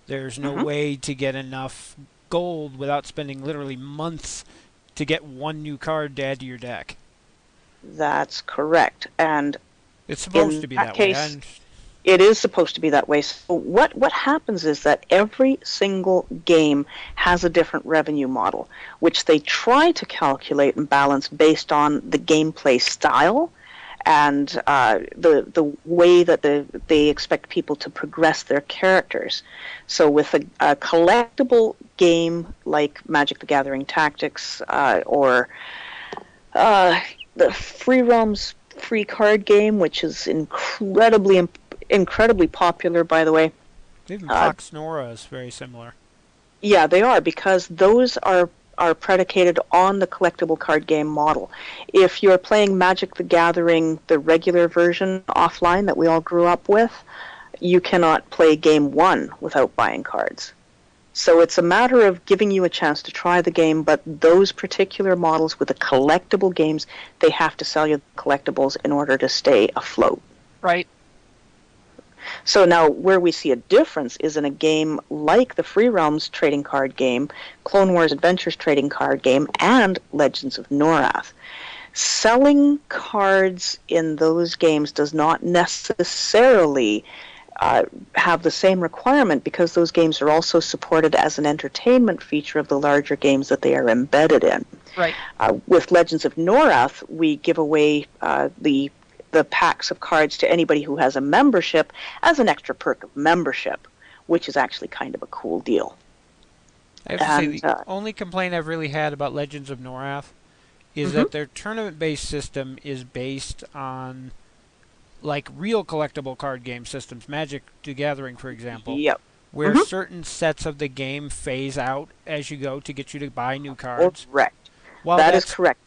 there's no way to get enough gold without spending literally months to get one new card to add to your deck. That's correct. And it's supposed to be that way. It is supposed to be that way. So what happens is that every single game has a different revenue model, which they try to calculate and balance based on the gameplay style and the way that they expect people to progress their characters. So with a collectible game like Magic the Gathering Tactics or the Free Realms free card game, which is incredibly popular, by the way. Even Fox Nora is very similar. Yeah, they are, because those are predicated on the collectible card game model. If you're playing Magic the Gathering, the regular version offline that we all grew up with, you cannot play game 1 without buying cards. So it's a matter of giving you a chance to try the game, but those particular models with the collectible games, they have to sell you the collectibles in order to stay afloat. Right. So now where we see a difference is in a game like the Free Realms trading card game, Clone Wars Adventures trading card game, and Legends of Norath. Selling cards in those games does not necessarily have the same requirement, because those games are also supported as an entertainment feature of the larger games that they are embedded in. Right. With Legends of Norath, we give away the packs of cards to anybody who has a membership as an extra perk of membership, which is actually kind of a cool deal. I have to say, the only complaint I've really had about Legends of Norath is that their tournament-based system is based on like real collectible card game systems, Magic the Gathering, for example, where certain sets of the game phase out as you go to get you to buy new cards. Correct. That is correct.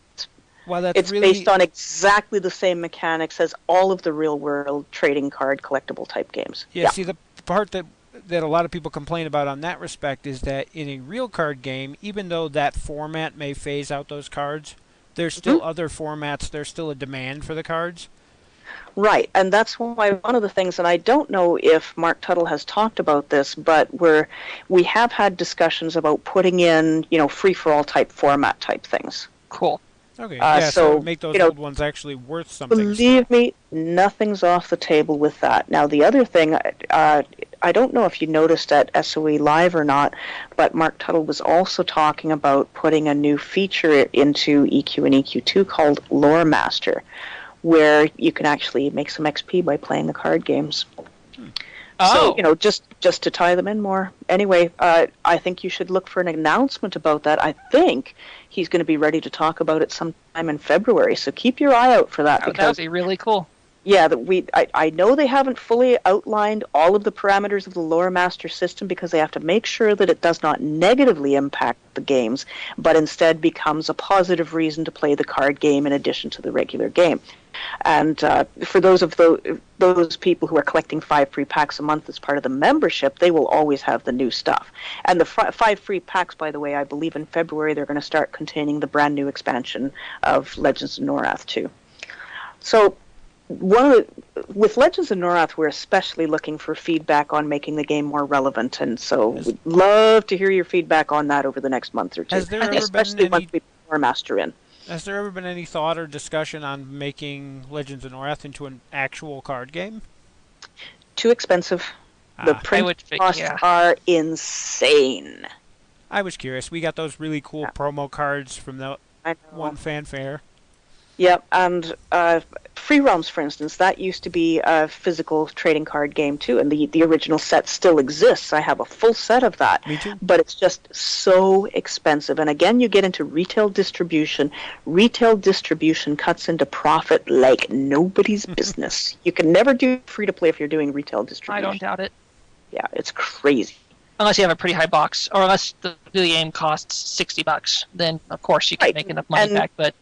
Well, it's based on exactly the same mechanics as all of the real-world trading card collectible type games. Yeah, see, the part that a lot of people complain about on that respect is that in a real card game, even though that format may phase out those cards, there's still other formats, there's still a demand for the cards. Right, and that's why one of the things, and I don't know if Mark Tuttle has talked about this, but we have had discussions about putting in, free-for-all type format type things. Cool. Okay, so make those old ones actually worth something. Believe me, nothing's off the table with that. Now, the other thing, I don't know if you noticed at SOE Live or not, but Mark Tuttle was also talking about putting a new feature into EQ and EQ2 called Lore Master, where you can actually make some XP by playing the card games. Oh. So, just to tie them in more. Anyway, I think you should look for an announcement about that. I think he's going to be ready to talk about it sometime in February, so keep your eye out for that. That would be really cool. Yeah, I know they haven't fully outlined all of the parameters of the lore master system because they have to make sure that it does not negatively impact the games, but instead becomes a positive reason to play the card game in addition to the regular game. And for those people who are collecting 5 free packs a month as part of the membership, they will always have the new stuff. And the 5 free packs, by the way, I believe in February they're going to start containing the brand new expansion of Legends of Norath too. So with Legends of Norath, we're especially looking for feedback on making the game more relevant, and so we'd love to hear your feedback on that over the next month or two. Has there ever especially been once we put Lore Master in. Has there ever been any thought or discussion on making Legends of Norath into an actual card game? Too expensive. The print costs are insane. I was curious. We got those really cool promo cards from the one fanfare. Yep, and Free Realms, for instance, that used to be a physical trading card game too, and the original set still exists. I have a full set of that. Me too. But it's just so expensive. And again, you get into retail distribution. Retail distribution cuts into profit like nobody's business. You can never do free-to-play if you're doing retail distribution. I don't doubt it. Yeah, it's crazy. Unless you have a pretty high box, or unless the game costs $60, then of course you can make enough money back, but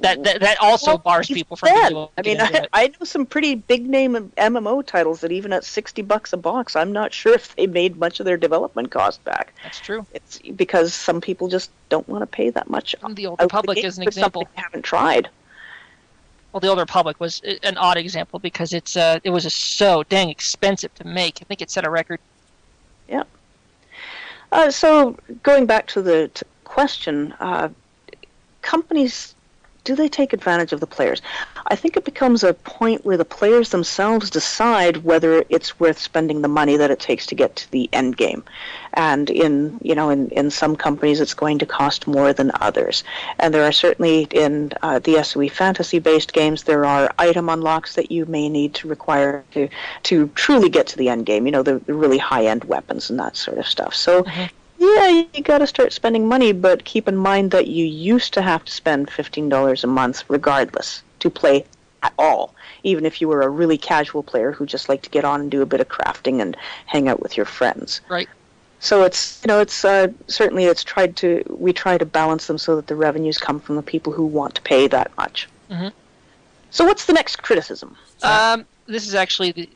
that also bars people from being able to get into it. I know some pretty big name MMO titles that even at $60 a box, I'm not sure if they made much of their development cost back. That's true. It's because some people just don't want to pay that much. The Old Republic is an example. Something they haven't tried. Well, the Old Republic was an odd example because it was so dang expensive to make. I think it set a record. Yeah. So going back to the question, companies, do they take advantage of the players? I think it becomes a point where the players themselves decide whether it's worth spending the money that it takes to get to the end game. And in some companies it's going to cost more than others. And there are certainly in the SOE fantasy-based games, there are item unlocks that you may need to require to truly get to the end game, the really high-end weapons and that sort of stuff. So yeah, you got to start spending money, but keep in mind that you used to have to spend $15 a month regardless to play at all, even if you were a really casual player who just liked to get on and do a bit of crafting and hang out with your friends. Right. So it's certainly we try to balance them so that the revenues come from the people who want to pay that much. Mm-hmm. So what's the next criticism? This is actually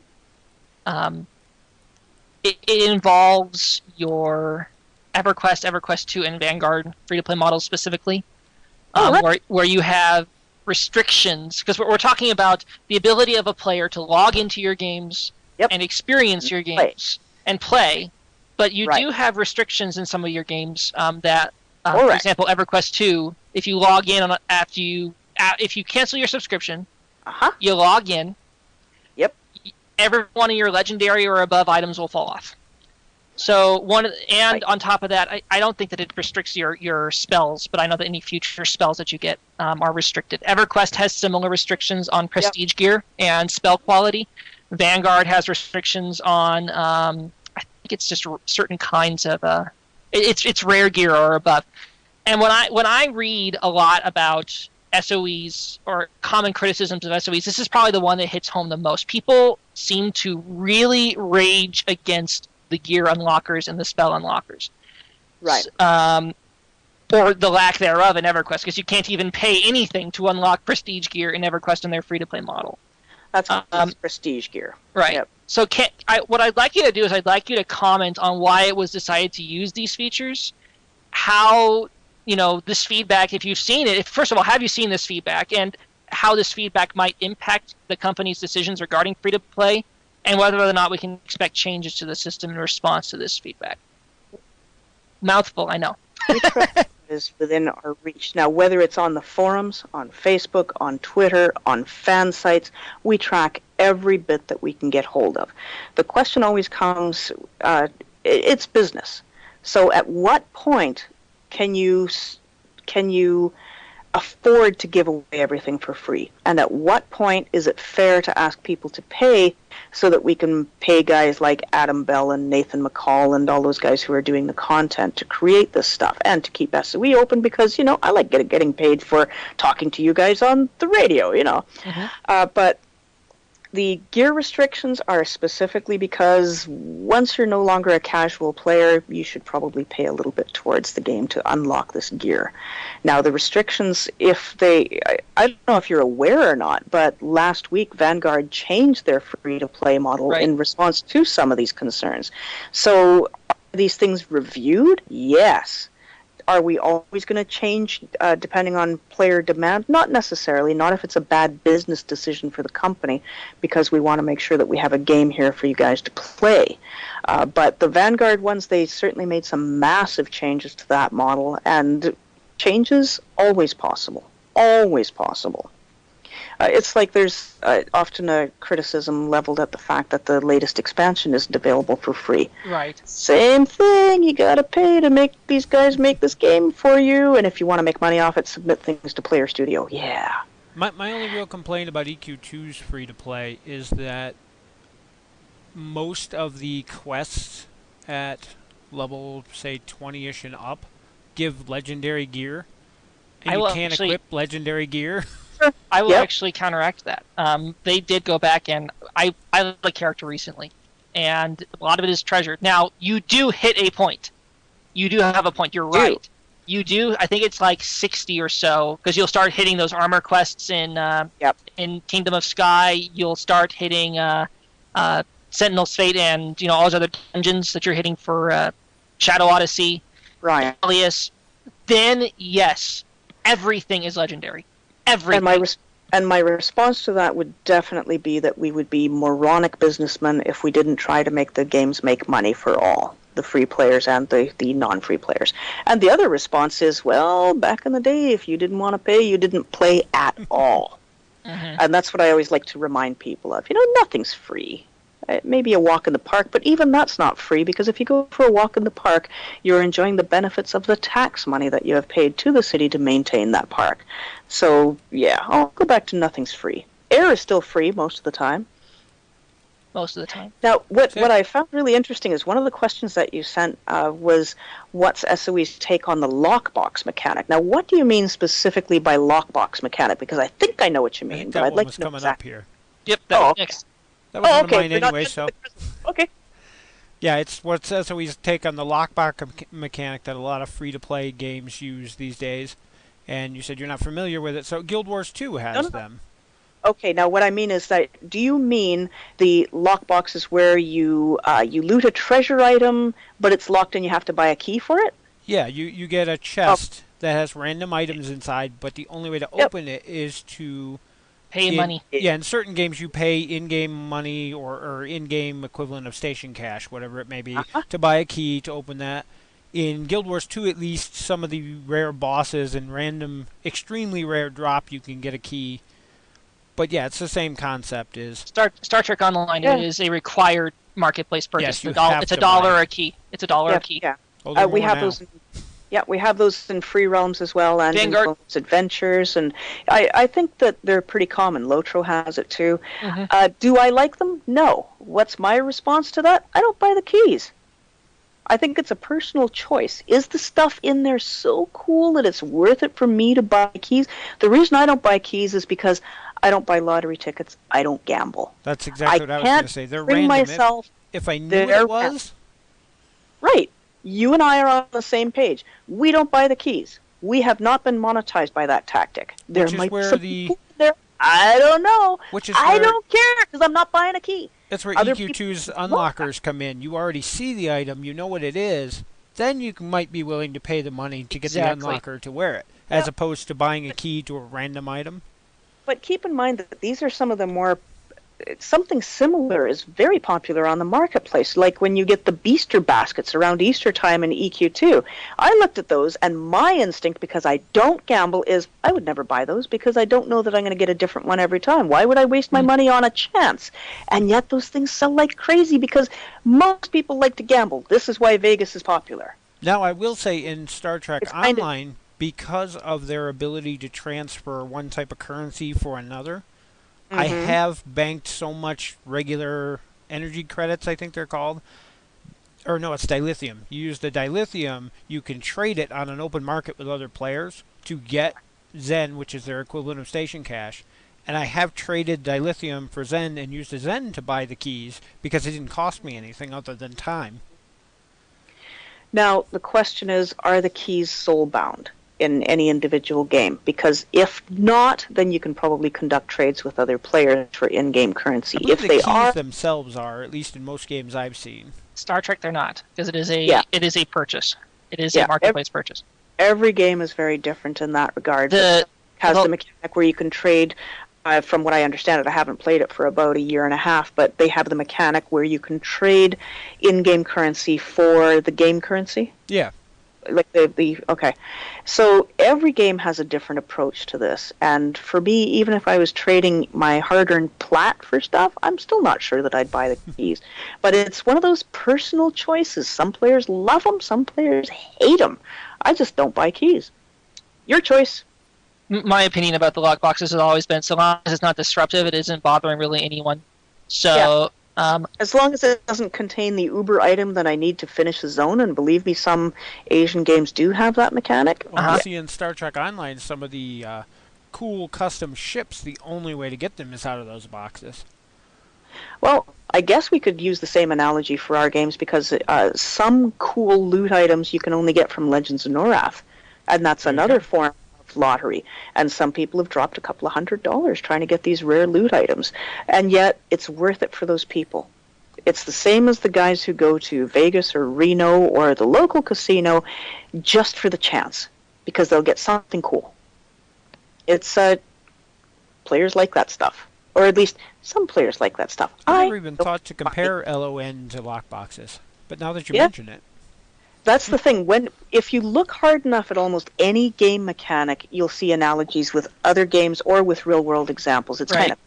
it involves your EverQuest 2, and Vanguard free-to-play models specifically, where you have restrictions, because we're talking about the ability of a player to log into your games and experience your games and play, but you do have restrictions in some of your games that, for example, EverQuest 2, if you log in if you cancel your subscription, you log in, every one of your legendary or above items will fall off. So on top of that, I don't think that it restricts your spells, but I know that any future spells that you get are restricted. EverQuest has similar restrictions on prestige gear and spell quality. Vanguard has restrictions on I think it's just certain kinds of it's rare gear or above. And when I read a lot about SOEs or common criticisms of SOEs, this is probably the one that hits home the most. People seem to really rage against the gear unlockers and the spell unlockers. Right. Or the lack thereof in EverQuest, because you can't even pay anything to unlock prestige gear in EverQuest in their free-to-play model. That's prestige gear. Right. Yep. So what I'd like you to do is I'd like you to comment on why it was decided to use these features, how, this feedback, if you've seen it, first of all, have you seen this feedback, and how this feedback might impact the company's decisions regarding free-to-play, and whether or not we can expect changes to the system in response to this feedback. Mouthful, I know. Is within our reach. Now, whether it's on the forums, on Facebook, on Twitter, on fan sites, we track every bit that we can get hold of. The question always comes, it's business. So at what point can you afford to give away everything for free? And at what point is it fair to ask people to pay so that we can pay guys like Adam Bell and Nathan McCall and all those guys who are doing the content to create this stuff and to keep SOE open because, I like getting paid for talking to you guys on the radio, Mm-hmm. But The gear restrictions are specifically because once you're no longer a casual player, you should probably pay a little bit towards the game to unlock this gear. Now, the restrictions, I don't know if you're aware or not, but last week Vanguard changed their free-to-play model in response to some of these concerns. So, are these things reviewed? Yes. Are we always going to change depending on player demand? Not necessarily, not if it's a bad business decision for the company, because we want to make sure that we have a game here for you guys to play. But the Vanguard ones, they certainly made some massive changes to that model, and changes, always possible. Always possible. It's like there's often a criticism leveled at the fact that the latest expansion isn't available for free. Right. Same thing. You gotta pay to make these guys make this game for you, and if you want to make money off it, submit things to Player Studio. Yeah. My only real complaint about EQ2's free-to-play is that most of the quests at level, say, 20-ish and up give legendary gear, and you can't equip legendary gear. I will actually counteract that. They did go back, and I let a character recently, and a lot of it is treasure. Now, you do hit a point. You do have a point. You're right. You do. I think it's like 60 or so, because you'll start hitting those armor quests in Kingdom of Sky. You'll start hitting Sentinel's Fate and all those other dungeons that you're hitting for Shadow Odyssey, Right. Alias. Then, yes, everything is legendary. Everything. And my response to that would definitely be that we would be moronic businessmen if we didn't try to make the games make money for all, the free players and the non-free players. And the other response is, well, back in the day, if you didn't want to pay, you didn't play at all. And that's what I always like to remind people of. Nothing's free. It may be a walk in the park, but even that's not free, because if you go for a walk in the park, you're enjoying the benefits of the tax money that you have paid to the city to maintain that park. So, yeah, I'll go back to nothing's free. Air is still free most of the time. Most of the time. Now, what I found really interesting is one of the questions that you sent was, what's SOE's take on the lockbox mechanic? Now, what do you mean specifically by lockbox mechanic? Because I think I know what you mean, but I'd like to know exactly. Up here. Yep, that was next. That was one of mine anyway, so... Okay. Yeah, it's what's SOE's take on the lockbox mechanic that a lot of free-to-play games use these days. And you said you're not familiar with it, so Guild Wars 2 has them. Okay, now what I mean is that, do you mean the lockbox is where you loot a treasure item, but it's locked and you have to buy a key for it? Yeah, you get a chest that has random items inside, but the only way to open it is to... Pay money. Yeah, in certain games you pay in-game money or in-game equivalent of station cash, whatever it may be, to buy a key to open that. In Guild Wars 2, at least, some of the rare bosses and random, extremely rare drop, you can get a key. But yeah, it's the same concept. Star Trek Online is a required marketplace purchase. Yes, it's $1 a key. It's $1 a key. Yeah, we have those. Yeah, we have those in Free Realms as well, and Vanguard. in Bonus Adventures, and I think that they're pretty common. Lotro has it too. Do I like them? No. What's my response to that? I don't buy the keys. I think it's a personal choice. Is the stuff in there so cool that it's worth it for me to buy keys? The reason I don't buy keys is because I don't buy lottery tickets. I don't gamble. That's exactly what I was going to say. They're random. If I knew what it was... Right. You and I are on the same page. We don't buy the keys. We have not been monetized by that tactic. There might be some people there. I don't know. I don't care because I'm not buying a key. That's where EQ2's unlockers come in. You already see the item. You know what it is. Then you might be willing to pay the money to get the unlocker to wear it, as opposed to buying a key to a random item. But keep in mind that these are some of the more... Something similar is very popular on the marketplace, like when you get the Beaster baskets around Easter time in EQ2. I looked at those, and my instinct, because I don't gamble, is I would never buy those because I don't know that I'm going to get a different one every time. Why would I waste my money on a chance? And yet those things sell like crazy because most people like to gamble. This is why Vegas is popular. Now, I will say in Star Trek Online, because of their ability to transfer one type of currency for another, I have banked so much regular energy credits, I think they're called. Or no, it's dilithium. You use the dilithium, you can trade it on an open market with other players to get Zen, which is their equivalent of station cash. And I have traded dilithium for Zen and used a Zen to buy the keys because it didn't cost me anything other than time. Now, the question is, are the keys soul-bound in any individual game? Because if not, then you can probably conduct trades with other players for in-game currency. I believe If the they keys are, themselves are, at least in most games I've seen. Star Trek, they're not, because it is a purchase. It is a marketplace purchase. Every game is very different in that regard. It has the mechanic where you can trade. From what I understand it, I haven't played it for about a year and a half, but they have the mechanic where you can trade in-game currency for the game currency. Yeah. Like okay. So every game has a different approach to this, and for me, even if I was trading my hard-earned plat for stuff, I'm still not sure that I'd buy the keys. But it's one of those personal choices. Some players love them, some players hate them. I just don't buy keys. Your choice. My opinion about the lock boxes has always been, so long as it's not disruptive, it isn't bothering really anyone. So, as long as it doesn't contain the Uber item that I need to finish the zone, and believe me, some Asian games do have that mechanic. Well, you see in Star Trek Online some of the cool custom ships, the only way to get them is out of those boxes. Well, I guess we could use the same analogy for our games, because some cool loot items you can only get from Legends of Norath, and that's another form lottery, and some people have dropped a couple of $100 trying to get these rare loot items, and yet it's worth it for those people. It's the same as the guys who go to Vegas or Reno or the local casino just for the chance, because they'll get something cool. It's players like that stuff, or at least some players like that stuff. I never even thought to compare LON to lockboxes, but now that you mention it. That's the thing. If you look hard enough at almost any game mechanic, you'll see analogies with other games or with real-world examples. It's kind of...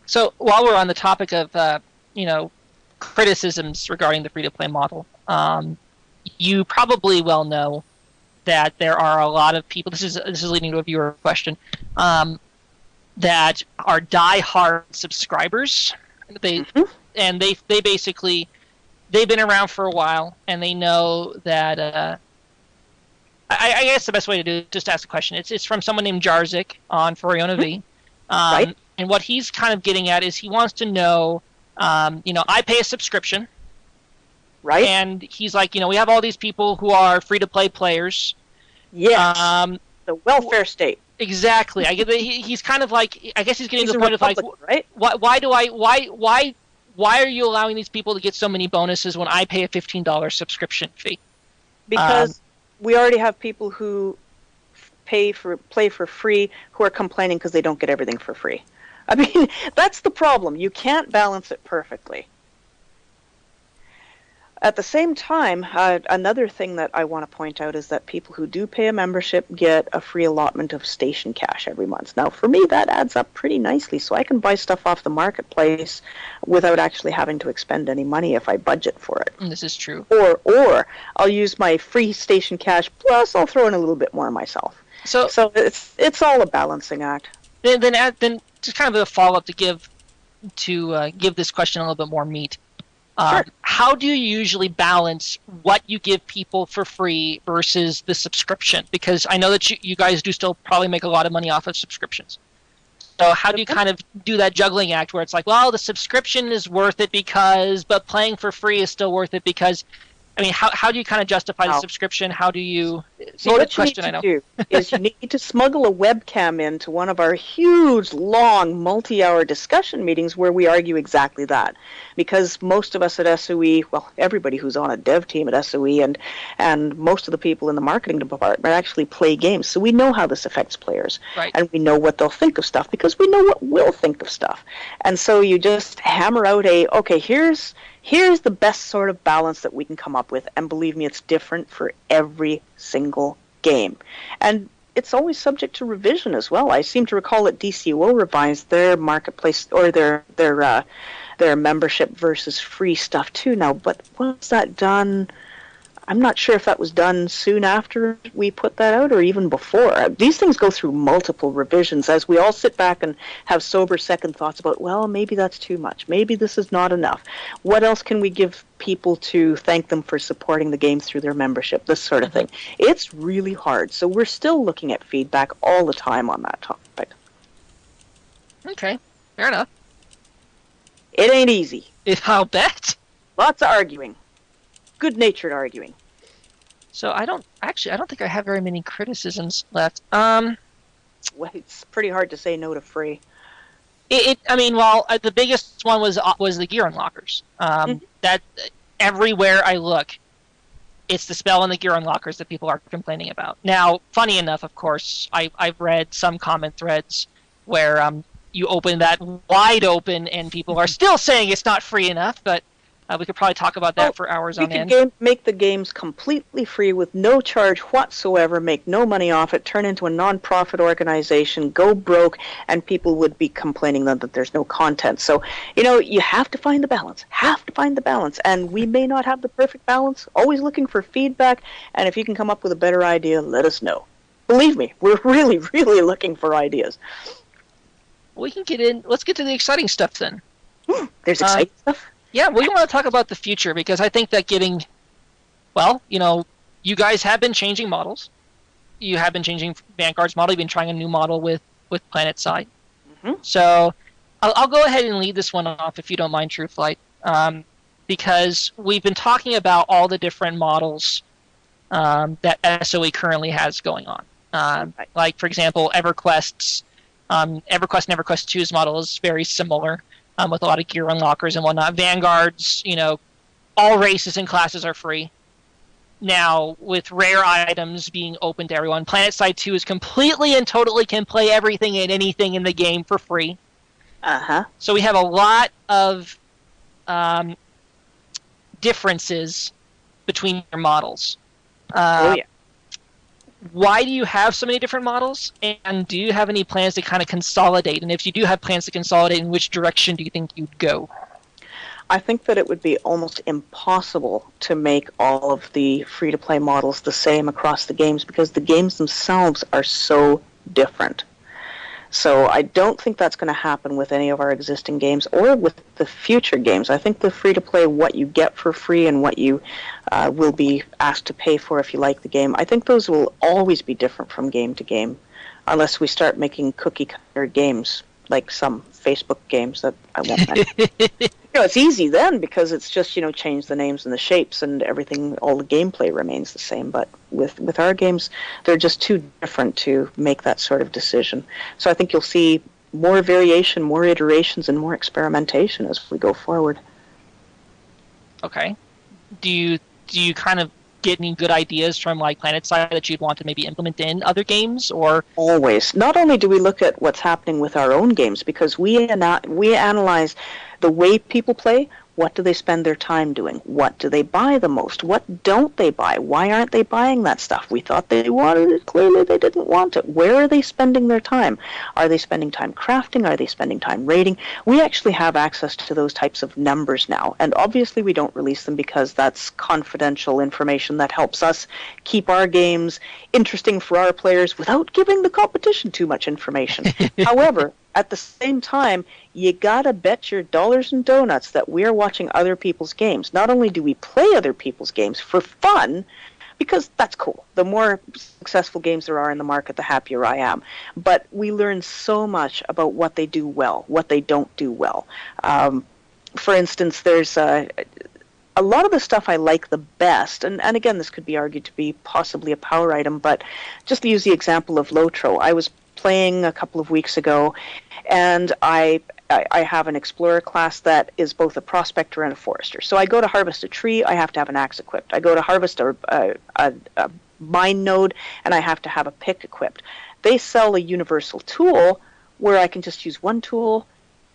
So while we're on the topic of criticisms regarding the free-to-play model, you probably well know that there are a lot of people. This is leading to a viewer question. That are die-hard subscribers. They basically. They've been around for a while, and they know that. I guess the best way to do it, just ask the question. It's from someone named Jarzik on Foriona V. Right. And what he's kind of getting at is he wants to know, I pay a subscription. Right. And he's like, we have all these people who are free-to-play players. Yes. The welfare state. Exactly. He's kind of like, I guess he's getting to the point of like, right? Why are you allowing these people to get so many bonuses when I pay a $15 subscription fee? Because we already have people who play for free who are complaining because they don't get everything for free. I mean, that's the problem. You can't balance it perfectly. At the same time, another thing that I want to point out is that people who do pay a membership get a free allotment of station cash every month. Now, for me, that adds up pretty nicely, so I can buy stuff off the marketplace without actually having to expend any money if I budget for it. This is true. Or I'll use my free station cash, plus I'll throw in a little bit more myself. So it's all a balancing act. Then just kind of a follow-up to give this question a little bit more meat. Sure. How do you usually balance what you give people for free versus the subscription? Because I know that you guys do still probably make a lot of money off of subscriptions. So how do you kind of do that juggling act where it's like, well, the subscription is worth it but playing for free is still worth it because, I mean, how do you kind of justify the subscription? How do you... So what you need to do is you need to smuggle a webcam into one of our huge, long, multi-hour discussion meetings where we argue exactly that. Because most of us at SOE, well, everybody who's on a dev team at SOE and most of the people in the marketing department actually play games. So we know how this affects players. Right. And we know what they'll think of stuff because we know what we'll think of stuff. And so you just hammer out here's the best sort of balance that we can come up with, and believe me, it's different for every single game. And it's always subject to revision as well. I seem to recall that DCO revised their marketplace or their membership versus free stuff too now, but was that done? I'm not sure if that was done soon after we put that out or even before. These things go through multiple revisions as we all sit back and have sober second thoughts about, well, maybe that's too much. Maybe this is not enough. What else can we give people to thank them for supporting the game through their membership? This sort of thing. It's really hard. So we're still looking at feedback all the time on that topic. Okay, fair enough. It ain't easy. I'll bet. Lots of arguing. Good-natured arguing. So I don't think I have very many criticisms left. Well, it's pretty hard to say no to free. The biggest one was the gear unlockers. That everywhere I look, it's the spell and the gear unlockers that people are complaining about. Now, funny enough, of course, I've read some comment threads where you open that wide open and people are still saying it's not free enough, but we could probably talk about that for hours on end. Make the games completely free with no charge whatsoever, make no money off it, turn into a non-profit organization, go broke, and people would be complaining then that there's no content. So, you have to find the balance. And we may not have the perfect balance. Always looking for feedback, and if you can come up with a better idea, let us know. Believe me, we're really, really looking for ideas. We can get in. Let's get to the exciting stuff then. There's exciting stuff? Yeah, we want to talk about the future because I think that you guys have been changing models. You have been changing Vanguard's model. You've been trying a new model with PlanetSide. Mm-hmm. So I'll go ahead and lead this one off if you don't mind, Trueflight, because we've been talking about all the different models that SOE currently has going on. Like, for example, EverQuest and EverQuest 2's model is very similar. With a lot of gear unlockers and whatnot. Vanguard's, all races and classes are free. Now, with rare items being open to everyone, PlanetSide 2 is completely and totally can play everything and anything in the game for free. Uh-huh. So we have a lot of differences between your models. Oh, yeah. Why do you have so many different models? And do you have any plans to kind of consolidate? And if you do have plans to consolidate, in which direction do you think you'd go? I think that it would be almost impossible to make all of the free-to-play models the same across the games because the games themselves are so different. So I don't think that's going to happen with any of our existing games or with the future games. I think the free-to-play, what you get for free and what you will be asked to pay for if you like the game, I think those will always be different from game to game unless we start making cookie-cutter games like some Facebook games that I won't mention. It's easy then because it's just, change the names and the shapes and everything, all the gameplay remains the same. But with our games, they're just too different to make that sort of decision. So I think you'll see more variation, more iterations, and more experimentation as we go forward. Okay. Do you kind of get any good ideas from PlanetSide that you'd want to maybe implement in other games, or? Always. Not only do we look at what's happening with our own games, because we analyze the way people play. What do they spend their time doing? What do they buy the most? What don't they buy? Why aren't they buying that stuff? We thought they wanted it. Clearly they didn't want it. Where are they spending their time? Are they spending time crafting? Are they spending time raiding? We actually have access to those types of numbers now. And obviously we don't release them because that's confidential information that helps us keep our games interesting for our players without giving the competition too much information. However, at the same time, you gotta bet your dollars and donuts that we're watching other people's games. Not only do we play other people's games for fun, because that's cool. The more successful games there are in the market, the happier I am. But we learn so much about what they do well, what they don't do well. For instance, there's a lot of the stuff I like the best, and again, this could be argued to be possibly a power item, but just to use the example of Lotro, I was playing a couple of weeks ago, and I have an explorer class that is both a prospector and a forester. So I go to harvest a tree, I have to have an axe equipped. I go to harvest a mine node, and I have to have a pick equipped. They sell a universal tool where I can just use one tool,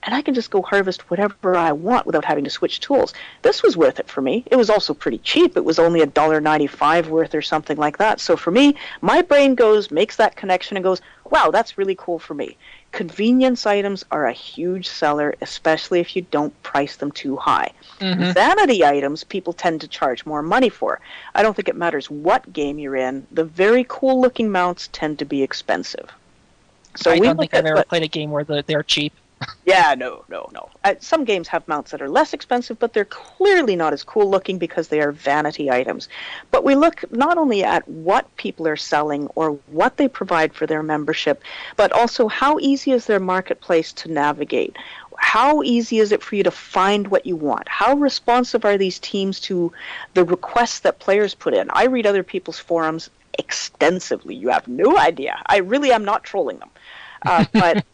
and I can just go harvest whatever I want without having to switch tools. This was worth it for me. It was also pretty cheap. It was only $1.95 worth or something like that. So for me, my brain makes that connection and goes, wow, that's really cool for me. Convenience items are a huge seller, especially if you don't price them too high. Mm-hmm. Vanity items, people tend to charge more money for. I don't think it matters what game you're in. The very cool-looking mounts tend to be expensive. So I don't think I've ever played a game where they're cheap. Yeah, no. Some games have mounts that are less expensive, but they're clearly not as cool looking because they are vanity items. But we look not only at what people are selling or what they provide for their membership, but also how easy is their marketplace to navigate. How easy is it for you to find what you want? How responsive are these teams to the requests that players put in? I read other people's forums extensively. You have no idea. I really am not trolling them. But,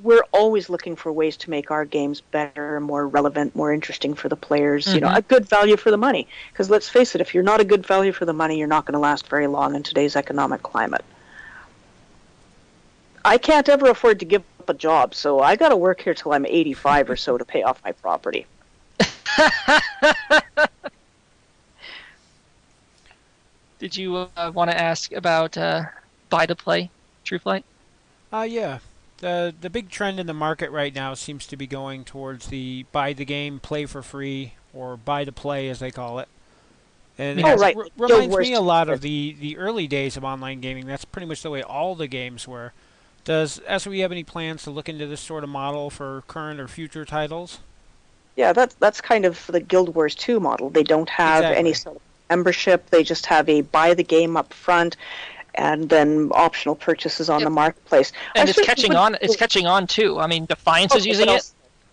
we're always looking for ways to make our games better, more relevant, more interesting for the players, a good value for the money. Because let's face it, if you're not a good value for the money, you're not going to last very long in today's economic climate. I can't ever afford to give up a job, so I got to work here till I'm 85 or so to pay off my property. Did you want to ask about buy-to-play, Trueflight? Yeah. The big trend in the market right now seems to be going towards the buy the game, play for free, or buy to play as they call it. And it reminds me a lot of the early days of online gaming. That's pretty much the way all the games were. Does SOE have any plans to look into this sort of model for current or future titles? Yeah, that's kind of the Guild Wars 2 model. They don't have any sort of membership. They just have a buy the game up front, and then optional purchases on the marketplace. And it's catching on. It's catching on too. I mean, Defiance is using it.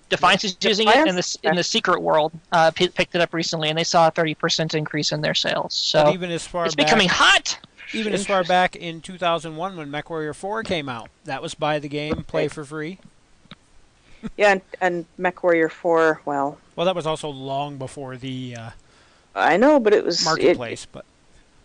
Defiance is using it, and in the Secret World picked it up recently, and they saw a 30% increase in their sales. So but even as far it's becoming hot. Even as far back in 2001 when MechWarrior 4 came out, that was buy the game, play for free. Yeah, and MechWarrior 4, well, that was also long before the I know, but it was marketplace. But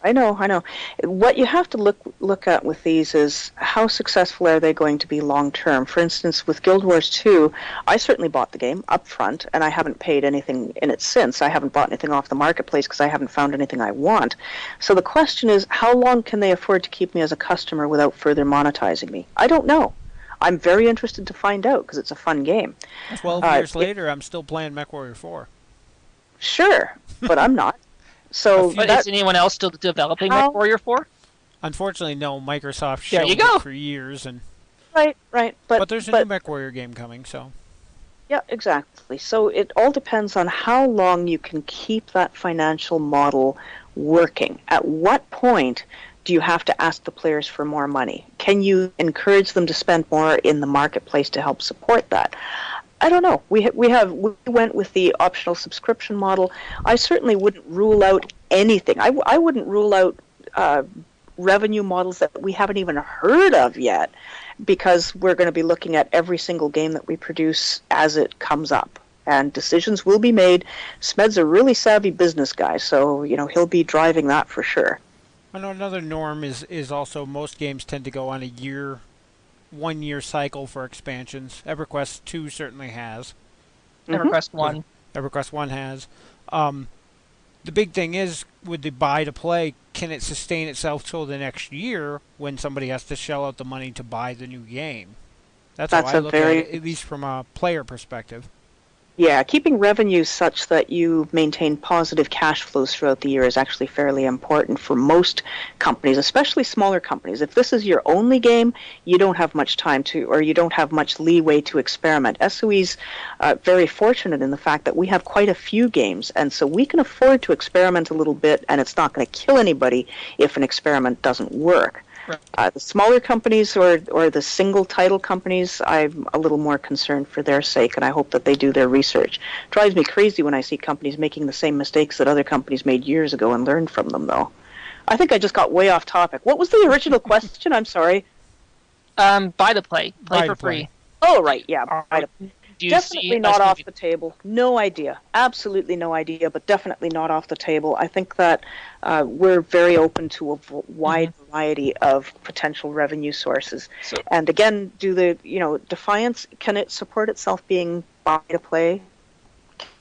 I know. What you have to look at with these is how successful are they going to be long term. For instance, with Guild Wars 2, I certainly bought the game up front, and I haven't paid anything in it since. I haven't bought anything off the marketplace because I haven't found anything I want. So the question is, how long can they afford to keep me as a customer without further monetizing me? I don't know. I'm very interested to find out because it's a fun game. 12 years later, I'm still playing MechWarrior 4. Sure, but I'm not. So, but is anyone else still developing MechWarrior 4? Unfortunately, no. Microsoft shelved it for years, and right. But there's a new MechWarrior game coming, so. Yeah, exactly. So it all depends on how long you can keep that financial model working. At what point do you have to ask the players for more money? Can you encourage them to spend more in the marketplace to help support that? I don't know. We went with the optional subscription model. I certainly wouldn't rule out anything. I wouldn't rule out revenue models that we haven't even heard of yet, because we're going to be looking at every single game that we produce as it comes up, and decisions will be made. Smed's a really savvy business guy, so he'll be driving that for sure. I know another norm is also most games tend to go on a 1 year cycle for expansions. EverQuest 2 certainly has. EverQuest 1. EverQuest 1 has. The big thing is, with the buy-to-play, can it sustain itself till the next year when somebody has to shell out the money to buy the new game? That's how I look at it, at least from a player perspective. Yeah, keeping revenues such that you maintain positive cash flows throughout the year is actually fairly important for most companies, especially smaller companies. If this is your only game, you don't have much time or you don't have much leeway to experiment. SOE's very fortunate in the fact that we have quite a few games, and so we can afford to experiment a little bit, and it's not going to kill anybody if an experiment doesn't work. Right. The smaller companies or the single title companies, I'm a little more concerned for their sake, and I hope that they do their research. It drives me crazy when I see companies making the same mistakes that other companies made years ago and learned from them, though. I think I just got way off topic. What was the original question? I'm sorry. Buy to play for free. Oh, right, yeah. Buy to play. Definitely not off the table. No idea. Absolutely no idea, but definitely not off the table. I think that we're very open to a wide variety of potential revenue sources. And again, Defiance, can it support itself being buy to play?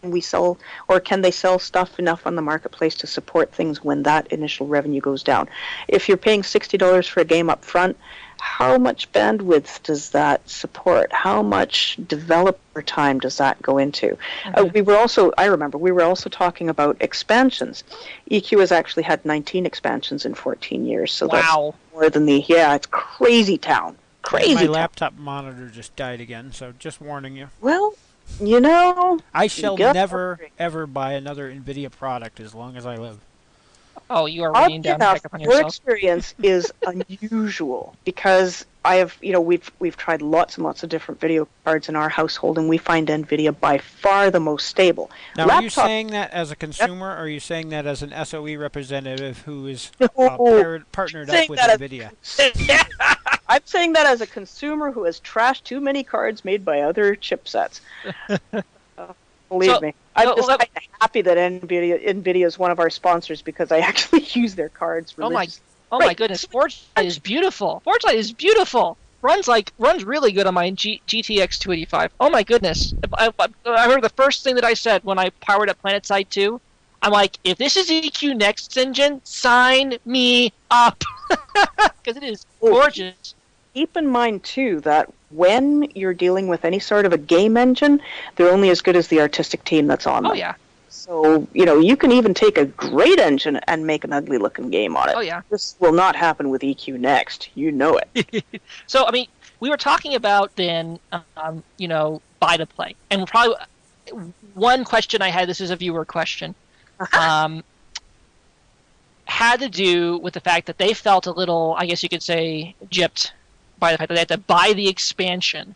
Can we sell, or can they sell stuff enough on the marketplace to support things when that initial revenue goes down? If you're paying $60 for a game up front, how much bandwidth does that support? How much developer time does that go into? I remember we were also talking about expansions. EQ has actually had 19 expansions in 14 years, so that's more than it's crazy town. Crazy. My town. laptop monitor just died again, so just warning you. Well, you know, I shall got- never, ever buy another NVIDIA product as long as I live. Oh, you are oddly raining down the enough, heck upon your yourself. experience is unusual because I have, we've tried lots and lots of different video cards in our household, and we find NVIDIA by far the most stable. Now, are you saying that as a consumer, or are you saying that as an SOE representative who is partnered up with NVIDIA? I'm saying that as a consumer who has trashed too many cards made by other chipsets. Believe me. I'm just kind of happy that NVIDIA is one of our sponsors because I actually use their cards religiously. Oh my goodness, Forgelight is beautiful. Forgelight is beautiful. Runs really good on my GTX 285. Oh my goodness. I remember the first thing that I said when I powered up PlanetSide 2. I'm like, if this is EQ Next engine, sign me up. Because it is gorgeous. Keep in mind, too, that when you're dealing with any sort of a game engine, they're only as good as the artistic team that's on them. Oh, yeah. So, you can even take a great engine and make an ugly-looking game on it. Oh, yeah. This will not happen with EQ Next. You know it. So, I mean, we were talking about then, buy to play. And probably one question I had, this is a viewer question, had to do with the fact that they felt a little, I guess you could say, gypped by the fact that they had to buy the expansion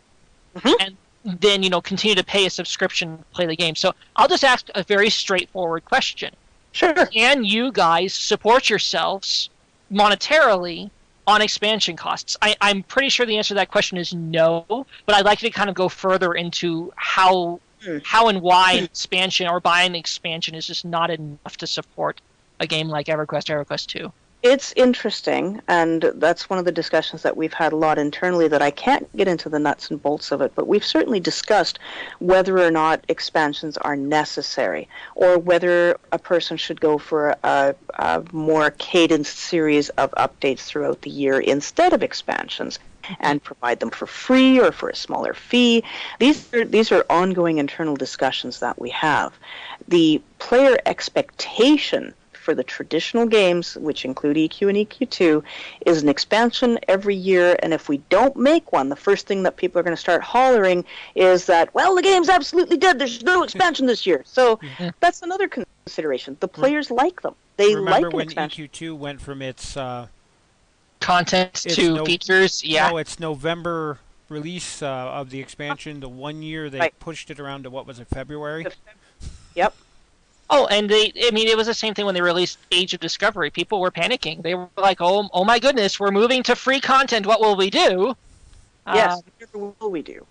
and then, continue to pay a subscription to play the game. So I'll just ask a very straightforward question. Sure. Can you guys support yourselves monetarily on expansion costs? I'm pretty sure the answer to that question is no, but I'd like you to kind of go further into how and why an expansion or buying an expansion is just not enough to support a game like EverQuest or EverQuest 2. It's interesting, and that's one of the discussions that we've had a lot internally that I can't get into the nuts and bolts of it, but we've certainly discussed whether or not expansions are necessary, or whether a person should go for a more cadenced series of updates throughout the year instead of expansions, and provide them for free or for a smaller fee. These are ongoing internal discussions that we have. The player expectation for the traditional games, which include EQ and EQ2, is an expansion every year, and if we don't make one, the first thing that people are going to start hollering is that, well, the game's absolutely dead, there's no expansion this year. So that's another consideration. The players like them. They like an expansion. Remember when EQ2 went from its content to features? Yeah. No, it's November release of the expansion. The 1 year they pushed it around to, what was it, February? Yep. Oh, and it was the same thing when they released Age of Discovery. People were panicking. They were like, oh my goodness, we're moving to free content. What will we do? Yes, what will we do?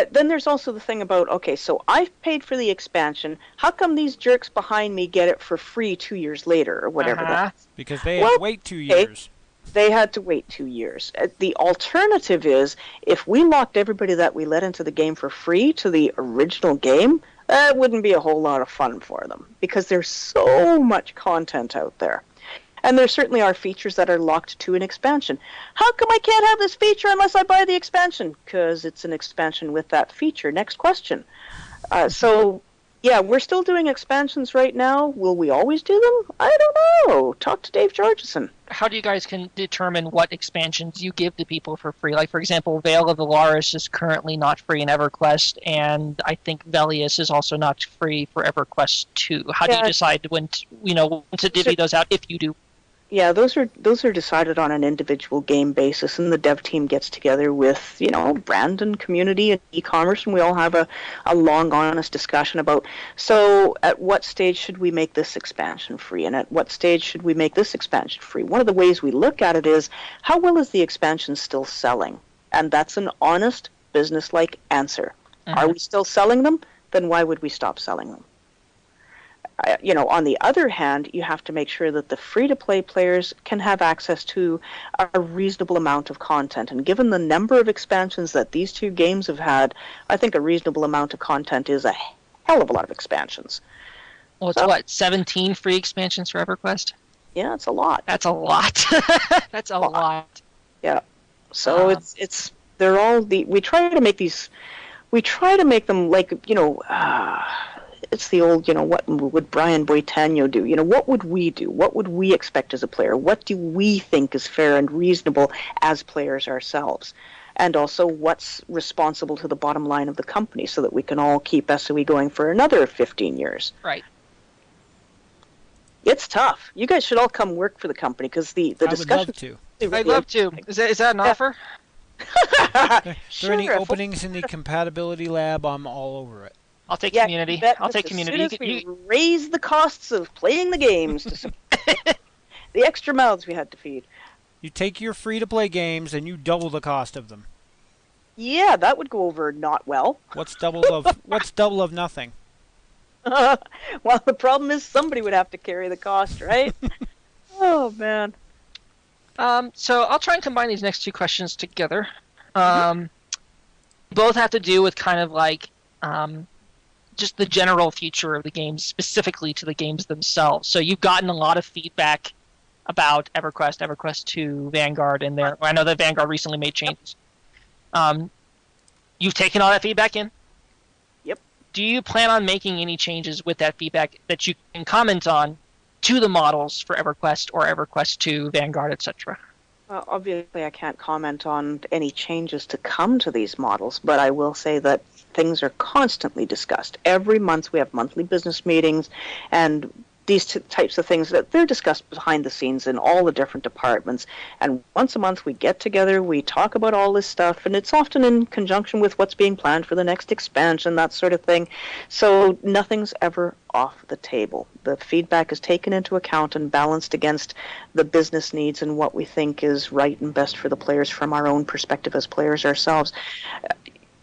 Then there's also the thing about, okay, so I've paid for the expansion. How come these jerks behind me get it for free 2 years later or whatever that is? Because they had to wait 2 years. They had to wait 2 years. The alternative is, if we locked everybody that we let into the game for free to the original game, that wouldn't be a whole lot of fun for them, because there's so much content out there. And there certainly are features that are locked to an expansion. How come I can't have this feature unless I buy the expansion? Because it's an expansion with that feature. Next question. Yeah, we're still doing expansions right now. Will we always do them? I don't know. Talk to Dave Georgeson. How do you guys can determine what expansions you give to people for free? Like, for example, Veil of Valaris is currently not free in EverQuest, and I think Velius is also not free for EverQuest 2. How do you decide when to divvy those out, if you do? Yeah, those are decided on an individual game basis, and the dev team gets together with, brand and community and e-commerce, and we all have a long, honest discussion about, so at what stage should we make this expansion free, and at what stage should we make this expansion free? One of the ways we look at it is, how well is the expansion still selling? And that's an honest, business-like answer. Are we still selling them? Then why would we stop selling them? On the other hand, you have to make sure that the free-to-play players can have access to a reasonable amount of content. And given the number of expansions that these two games have had, I think a reasonable amount of content is a hell of a lot of expansions. Well, it's 17 free expansions for EverQuest? Yeah, it's a lot. That's a lot. That's a lot. Yeah. So they're all we try to make them like, it's the old, what would Brian Boitano do? What would we do? What would we expect as a player? What do we think is fair and reasonable as players ourselves? And also what's responsible to the bottom line of the company so that we can all keep SOE going for another 15 years. Right. It's tough. You guys should all come work for the company because the discussion. I would love to. I'd love to. Is that an offer? If there Sure, are any openings in the compatibility lab, I'm all over it. I'll take Yeah, community. you bet, I'll take as community. soon as we raise the costs of playing the games to support the extra mouths we had to feed. You take your free-to-play games and you double the cost of them. Yeah, that would go over not well. What's double of nothing? Well, the problem is somebody would have to carry the cost, right? Oh, man. So I'll try and combine these next two questions together. Both have to do with kind of like just the general future of the games, specifically to the games themselves. So you've gotten a lot of feedback about EverQuest, EverQuest 2, Vanguard, and I know that Vanguard recently made changes. You've taken all that feedback in? Yep. Do you plan on making any changes with that feedback that you can comment on to the models for EverQuest or EverQuest 2, Vanguard, etc.? Well, obviously, I can't comment on any changes to come to these models, but I will say that things are constantly discussed. Every month we have monthly business meetings, and these types of things that they're discussed behind the scenes in all the different departments. And once a month we get together, we talk about all this stuff, and it's often in conjunction with what's being planned for the next expansion, that sort of thing. So nothing's ever off the table. The feedback is taken into account and balanced against the business needs and what we think is right and best for the players from our own perspective as players ourselves.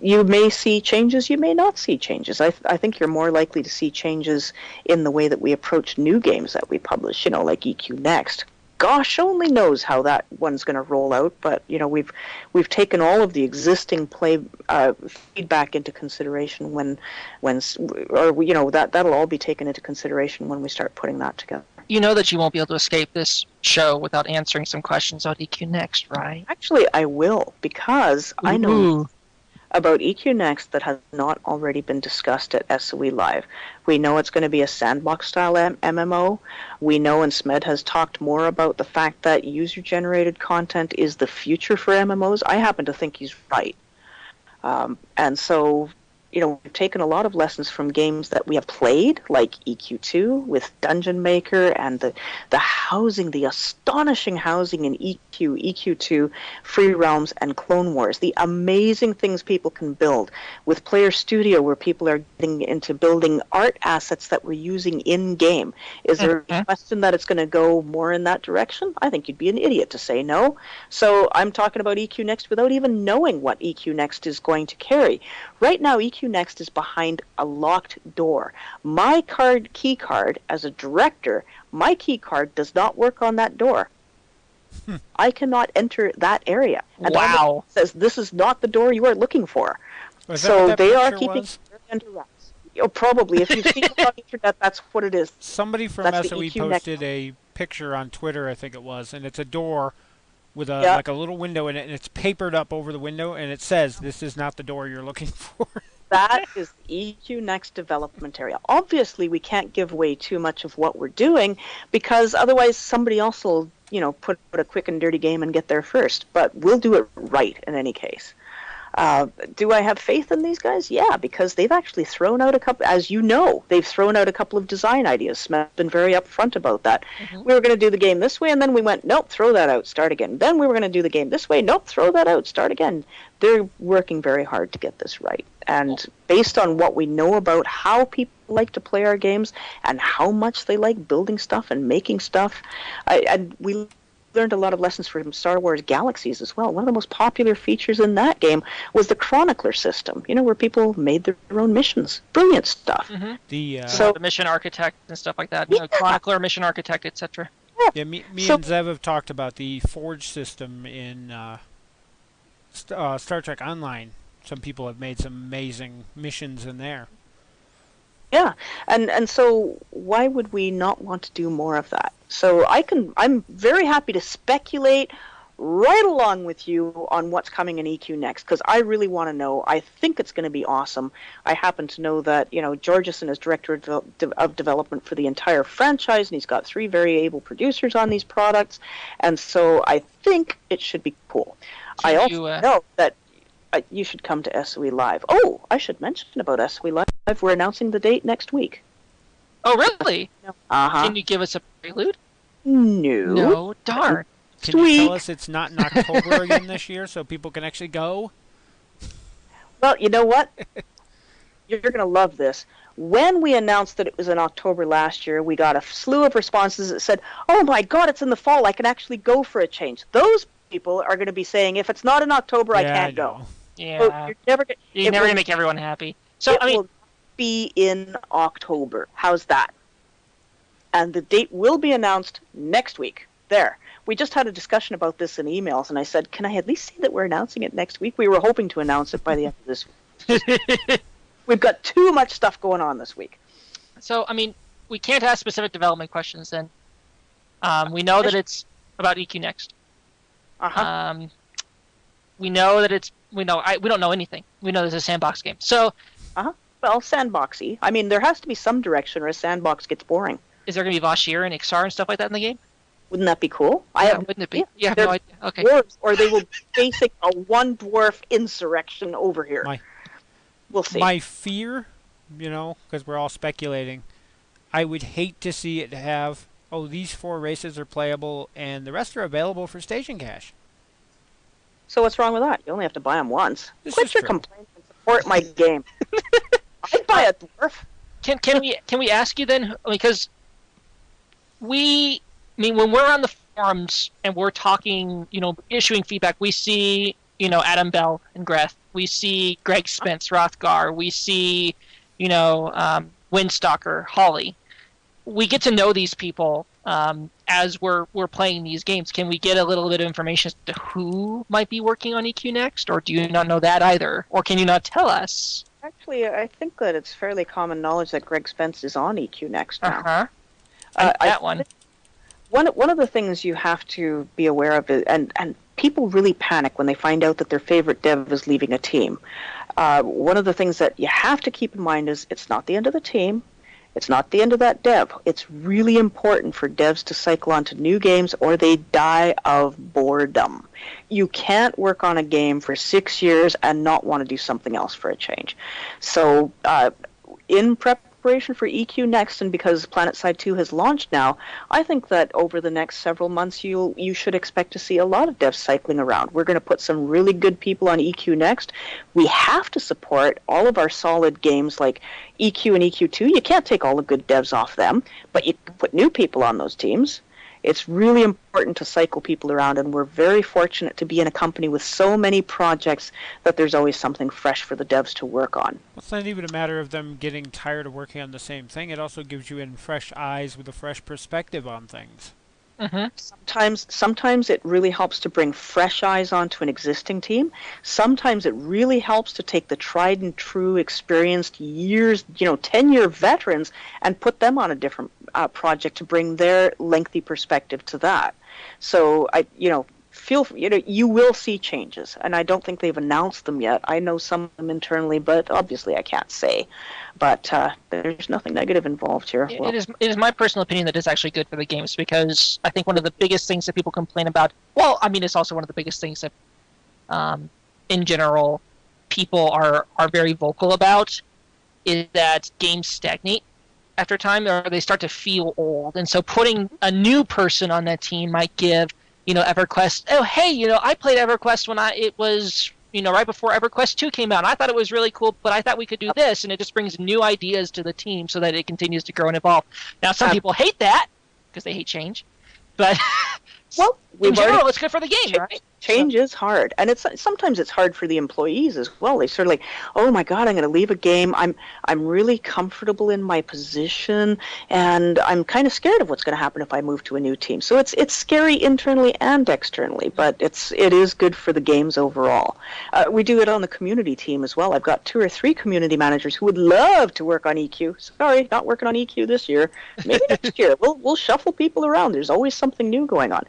You may see changes, you may not see changes. I think you're more likely to see changes in the way that we approach new games that we publish, like EQ Next. Gosh only knows how that one's going to roll out, but we've taken all of the existing feedback into consideration that'll all be taken into consideration when we start putting that together. You know that you won't be able to escape this show without answering some questions on EQ Next, right? Actually, I will, because I know about EQ Next that has not already been discussed at SOE Live. We know it's going to be a sandbox-style MMO. We know, and Smed has talked more about the fact that user-generated content is the future for MMOs. I happen to think he's right. And so, we've taken a lot of lessons from games that we have played, like EQ2 with Dungeon Maker, and the housing, the astonishing housing in EQ2, Free Realms, and Clone Wars. The amazing things people can build with Player Studio, where people are getting into building art assets that we're using in-game. Is there a question that it's going to go more in that direction? I think you'd be an idiot to say no. So I'm talking about EQ Next without even knowing what EQ Next is going to carry. Right now, EQ Next is behind a locked door. My key card, as a director, my key card does not work on that door. I cannot enter that area. And wow. It says, this is not the door you are looking for. So they are keeping it under wraps. Probably. If you've seen it on the internet, that's what it is. Somebody from SOE posted a picture on Twitter, I think it was, and it's a door with like a little window in it, and it's papered up over the window, and it says, this is not the door you're looking for. That is EQ Next development area. Obviously, we can't give away too much of what we're doing, because otherwise somebody else will, put a quick and dirty game and get there first. But we'll do it right in any case. Do I have faith in these guys? Yeah, because they've actually thrown out a couple, as you know, they've thrown out a couple of design ideas. Smith's been very upfront about that. We were going to do the game this way, and then we went, nope, throw that out, start again. Then we were going to do the game this way, nope, throw that out, start again. They're working very hard to get this right. And based on what we know about how people like to play our games and how much they like building stuff and making stuff, we learned a lot of lessons from Star Wars Galaxies as well. One of the most popular features in that game was the Chronicler system, where people made their own missions. Brilliant stuff. The mission architect and stuff like that. Chronicler, mission architect, etc. Yeah, me and Zev have talked about the Forge system in Star Trek Online. Some people have made some amazing missions in there. Yeah, and so why would we not want to do more of that? So I'm very happy to speculate right along with you on what's coming in EQ next, because I really want to know. I think it's going to be awesome. I happen to know that, Georgeson is director of development for the entire franchise, and he's got 3 very able producers on these products, and so I think it should be cool. I also know that you should come to SOE Live. Oh, I should mention about SOE Live. We're announcing the date next week. Oh, really? Uh-huh. Can you give us a prelude? No. No, darn. Can you tell us it's not in October again this year so people can actually go? Well, you know what? You're going to love this. When we announced that it was in October last year, we got a slew of responses that said, oh my God, it's in the fall. I can actually go for a change. Those people are going to be saying, if it's not in October, I can't go. Yeah. So you're never going to make everyone happy. So, it will be in October. How's that? And the date will be announced next week. There. We just had a discussion about this in emails, and I said, can I at least say that we're announcing it next week? We were hoping to announce it by the end of this week. We've got too much stuff going on this week. So, we can't ask specific development questions then. We know that it's about EQ Next. Uh-huh. We know that we don't know anything. We know there's a sandbox game. So, well, sandboxy. There has to be some direction, or a sandbox gets boring. Is there going to be Vashir and Ixar and stuff like that in the game? Wouldn't that be cool? Wouldn't it be? You have no idea. Okay. Dwarves, or they will basic a one dwarf insurrection over here. We'll see. My fear, because we're all speculating, I would hate to see it have, these 4 races are playable and the rest are available for station cache. So what's wrong with that? You only have to buy them once. Quit your complaints and support my game. I'd buy a dwarf. Can we ask you then, because when we're on the forums and we're talking, issuing feedback, we see, Adam Bell and Greth. We see Greg Spence, Rothgar. We see, Windstalker, Holly. We get to know these people as we're playing these games. Can we get a little bit of information as to who might be working on EQ Next, or do you not know that either? Or can you not tell us? Actually, I think that it's fairly common knowledge that Greg Spence is on EQ Next now. That one. One of the things you have to be aware of is, and people really panic when they find out that their favorite dev is leaving a team. One of the things that you have to keep in mind is it's not the end of the team. It's not the end of that dev. It's really important for devs to cycle onto new games or they die of boredom. You can't work on a game for 6 years and not want to do something else for a change. So in preparation for EQ Next, and because PlanetSide 2 has launched now, I think that over the next several months you should expect to see a lot of devs cycling around. We're going to put some really good people on EQ Next. We have to support all of our solid games like EQ and EQ2. You can't take all the good devs off them, but you can put new people on those teams. It's really important to cycle people around, and we're very fortunate to be in a company with so many projects that there's always something fresh for the devs to work on. Well, it's not even a matter of them getting tired of working on the same thing. It also gives you fresh eyes with a fresh perspective on things. Mm-hmm. Sometimes it really helps to bring fresh eyes onto an existing team. Sometimes it really helps to take the tried and true, experienced years, 10-year veterans and put them on a different project to bring their lengthy perspective to that. So you will see changes, and I don't think they've announced them yet. I know some of them internally, but obviously I can't say. But there's nothing negative involved here. It is my personal opinion that it's actually good for the games, because I think one of the biggest things that people complain about, it's also one of the biggest things that, in general, people are very vocal about, is that games stagnate after time, or they start to feel old. And so putting a new person on that team might give, EverQuest, I played EverQuest when it was, right before EverQuest 2 came out. And I thought it was really cool, but I thought we could do this, and it just brings new ideas to the team so that it continues to grow and evolve. Now, some people hate that because they hate change, but in general, it's good for the game, right? Change is hard, and sometimes it's hard for the employees as well. They sort of like, oh my God, I'm going to leave a game. I'm really comfortable in my position, and I'm kind of scared of what's going to happen if I move to a new team. So it's scary internally and externally, but it is good for the games overall. We do it on the community team as well. I've got 2 or 3 community managers who would love to work on EQ. Sorry, not working on EQ this year. Maybe next year. We'll shuffle people around. There's always something new going on.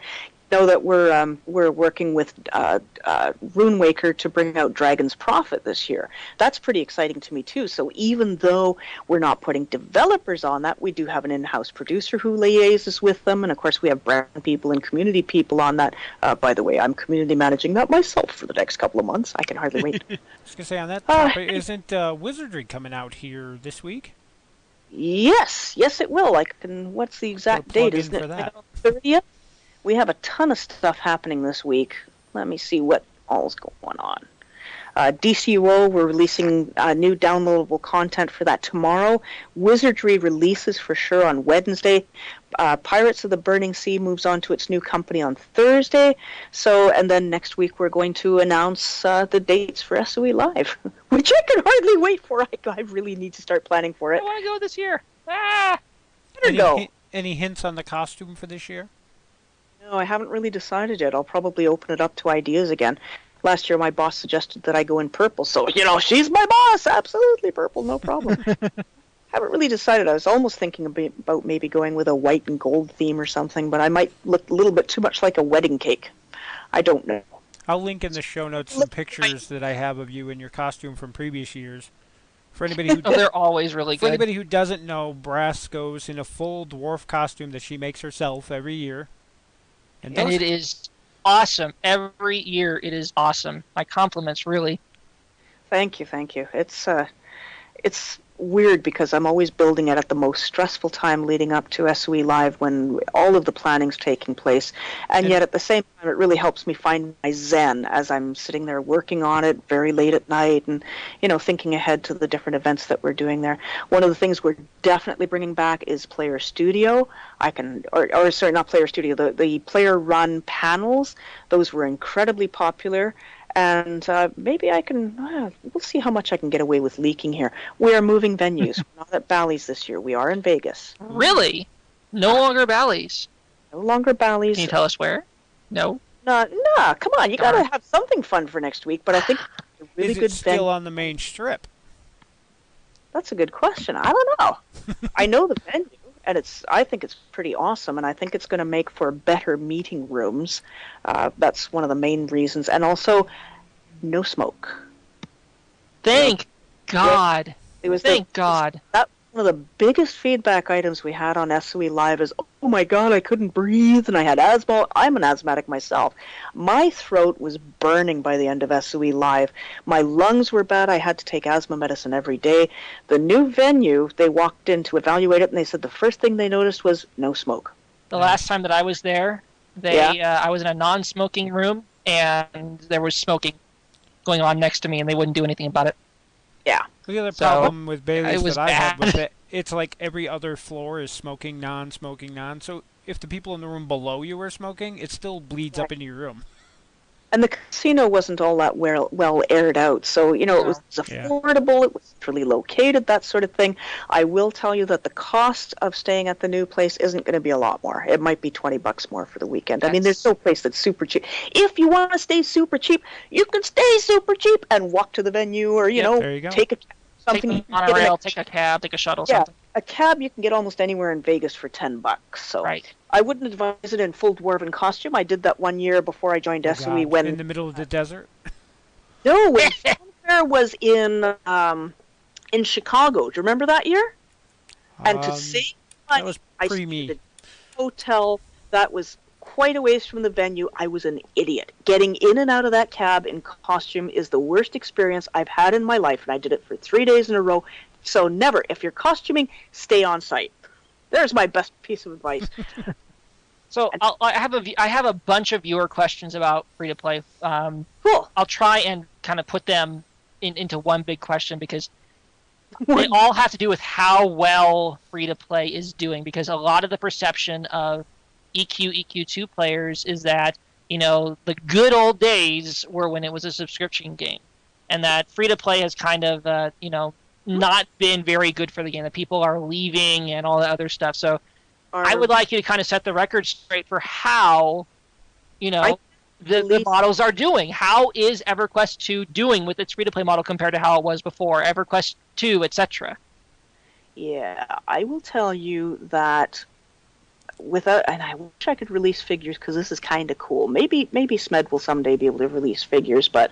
know that we're working with RuneWaker to bring out Dragon's Prophet this year. That's pretty exciting to me too. So even though we're not putting developers on that, we do have an in-house producer who liaises with them, and of course we have brand people and community people on that. By the way, I'm community managing that myself for the next couple of months. I can hardly wait. I was gonna say on that topic, isn't Wizardry coming out here this week? Yes, it will. What's the exact date? Isn't it 30th? We have a ton of stuff happening this week. Let me see what all's going on. DCUO, we're releasing new downloadable content for that tomorrow. Wizardry releases for sure on Wednesday. Pirates of the Burning Sea moves on to its new company on Thursday. And then next week we're going to announce the dates for SOE Live, which I can hardly wait for. I really need to start planning for it. I want to go this year. Ah! Any hints on the costume for this year? No, I haven't really decided yet. I'll probably open it up to ideas again. Last year, my boss suggested that I go in purple, so, she's my boss! Absolutely, purple, no problem. Haven't really decided. I was almost thinking about maybe going with a white and gold theme or something, but I might look a little bit too much like a wedding cake. I don't know. I'll link in the show notes some pictures that I have of you in your costume from previous years. For anybody who they're always really good. For anybody who doesn't know, Brasse goes in a full dwarf costume that she makes herself every year. And it is awesome. Every year it is awesome. My compliments, really. Thank you. It's weird because I'm always building it at the most stressful time leading up to SOE Live when all of the planning's taking place. And yet at the same time, it really helps me find my zen as I'm sitting there working on it very late at night and, thinking ahead to the different events that we're doing there. One of the things we're definitely bringing back is Player Studio. Sorry, not Player Studio, the Player Run panels. Those were incredibly popular. And maybe I can, we'll see how much I can get away with leaking here. We are moving venues. We're not at Bally's this year. We are in Vegas. Really? No longer Bally's? No longer Bally's. Can you tell us where? No? No, come on. You got to have something fun for next week, but I think it's a really good venue. Is it still on the main strip? That's a good question. I don't know. I know the venue. And I think it's pretty awesome, and I think it's going to make for better meeting rooms. That's one of the main reasons. And also, no smoke. Thank God. Thank God. That's one of the biggest feedback items we had on SOE Live is, oh my God, I couldn't breathe, and I had asthma. I'm an asthmatic myself. My throat was burning by the end of SOE Live. My lungs were bad. I had to take asthma medicine every day. The new venue, they walked in to evaluate it, and they said the first thing they noticed was no smoke. The last time that I was there, I was in a non-smoking room, and there was smoking going on next to me, and they wouldn't do anything about it. Yeah. The other problem with Bailey's that I had was that it's like every other floor is smoking, non-smoking, non. So if the people in the room below you are smoking, it still bleeds up into your room. And the casino wasn't all that well aired out, so it was affordable. It was centrally located, that sort of thing. I will tell you that the cost of staying at the new place isn't going to be a lot more. It might be $20 more for the weekend. I mean, there's no place that's super cheap. If you want to stay super cheap, you can stay super cheap and walk to the venue, or there you go. take a something. Take a monorail, take a cab, take a shuttle. Something. A cab you can get almost anywhere in Vegas for $10. So right. I wouldn't advise it in full dwarven costume. I did that one year before I joined SOE. When in the middle of the desert? No, when Fanfare was in Chicago. Do you remember that year? And to save money, that was I stayed at a hotel that was quite a ways from the venue. I was an idiot. Getting in and out of that cab in costume is the worst experience I've had in my life, and I did it for 3 days in a row. So never, if you're costuming, stay on site. There's my best piece of advice. So I have a bunch of viewer questions about free-to-play. Cool. I'll try and kind of put them into one big question because they all have to do with how well free-to-play is doing, because a lot of the perception of EQ2 players is that, the good old days were when it was a subscription game, and that free-to-play has kind of, not been very good for the game, that people are leaving and all that other stuff. So I would like you to kind of set the record straight for how, the models are doing. How is EverQuest 2 doing with its free-to-play model compared to how it was before, EverQuest 2, etc.? Yeah, I will tell you that without, and I wish I could release figures because this is kind of cool. Maybe Smed will someday be able to release figures, but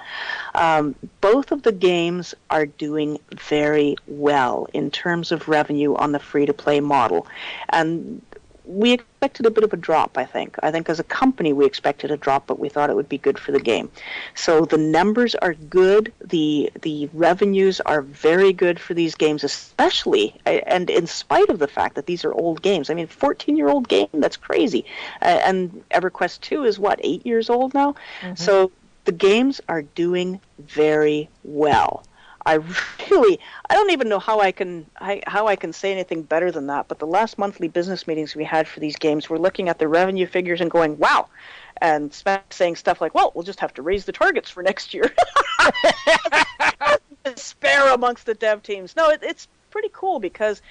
both of the games are doing very well in terms of revenue on the free-to-play model, and we expected a bit of a drop, I think. I think as a company we expected a drop, but we thought it would be good for the game. So the numbers are good. The revenues are very good for these games, especially, and in spite of the fact that these are old games. I mean, 14-year-old game, that's crazy. And EverQuest 2 is, 8 years old now? Mm-hmm. So the games are doing very well. I don't even know how I can say anything better than that. But the last monthly business meetings we had for these games, we're looking at the revenue figures and going, wow, and saying stuff like, well, we'll just have to raise the targets for next year. Despair amongst the dev teams. No, it's pretty cool because,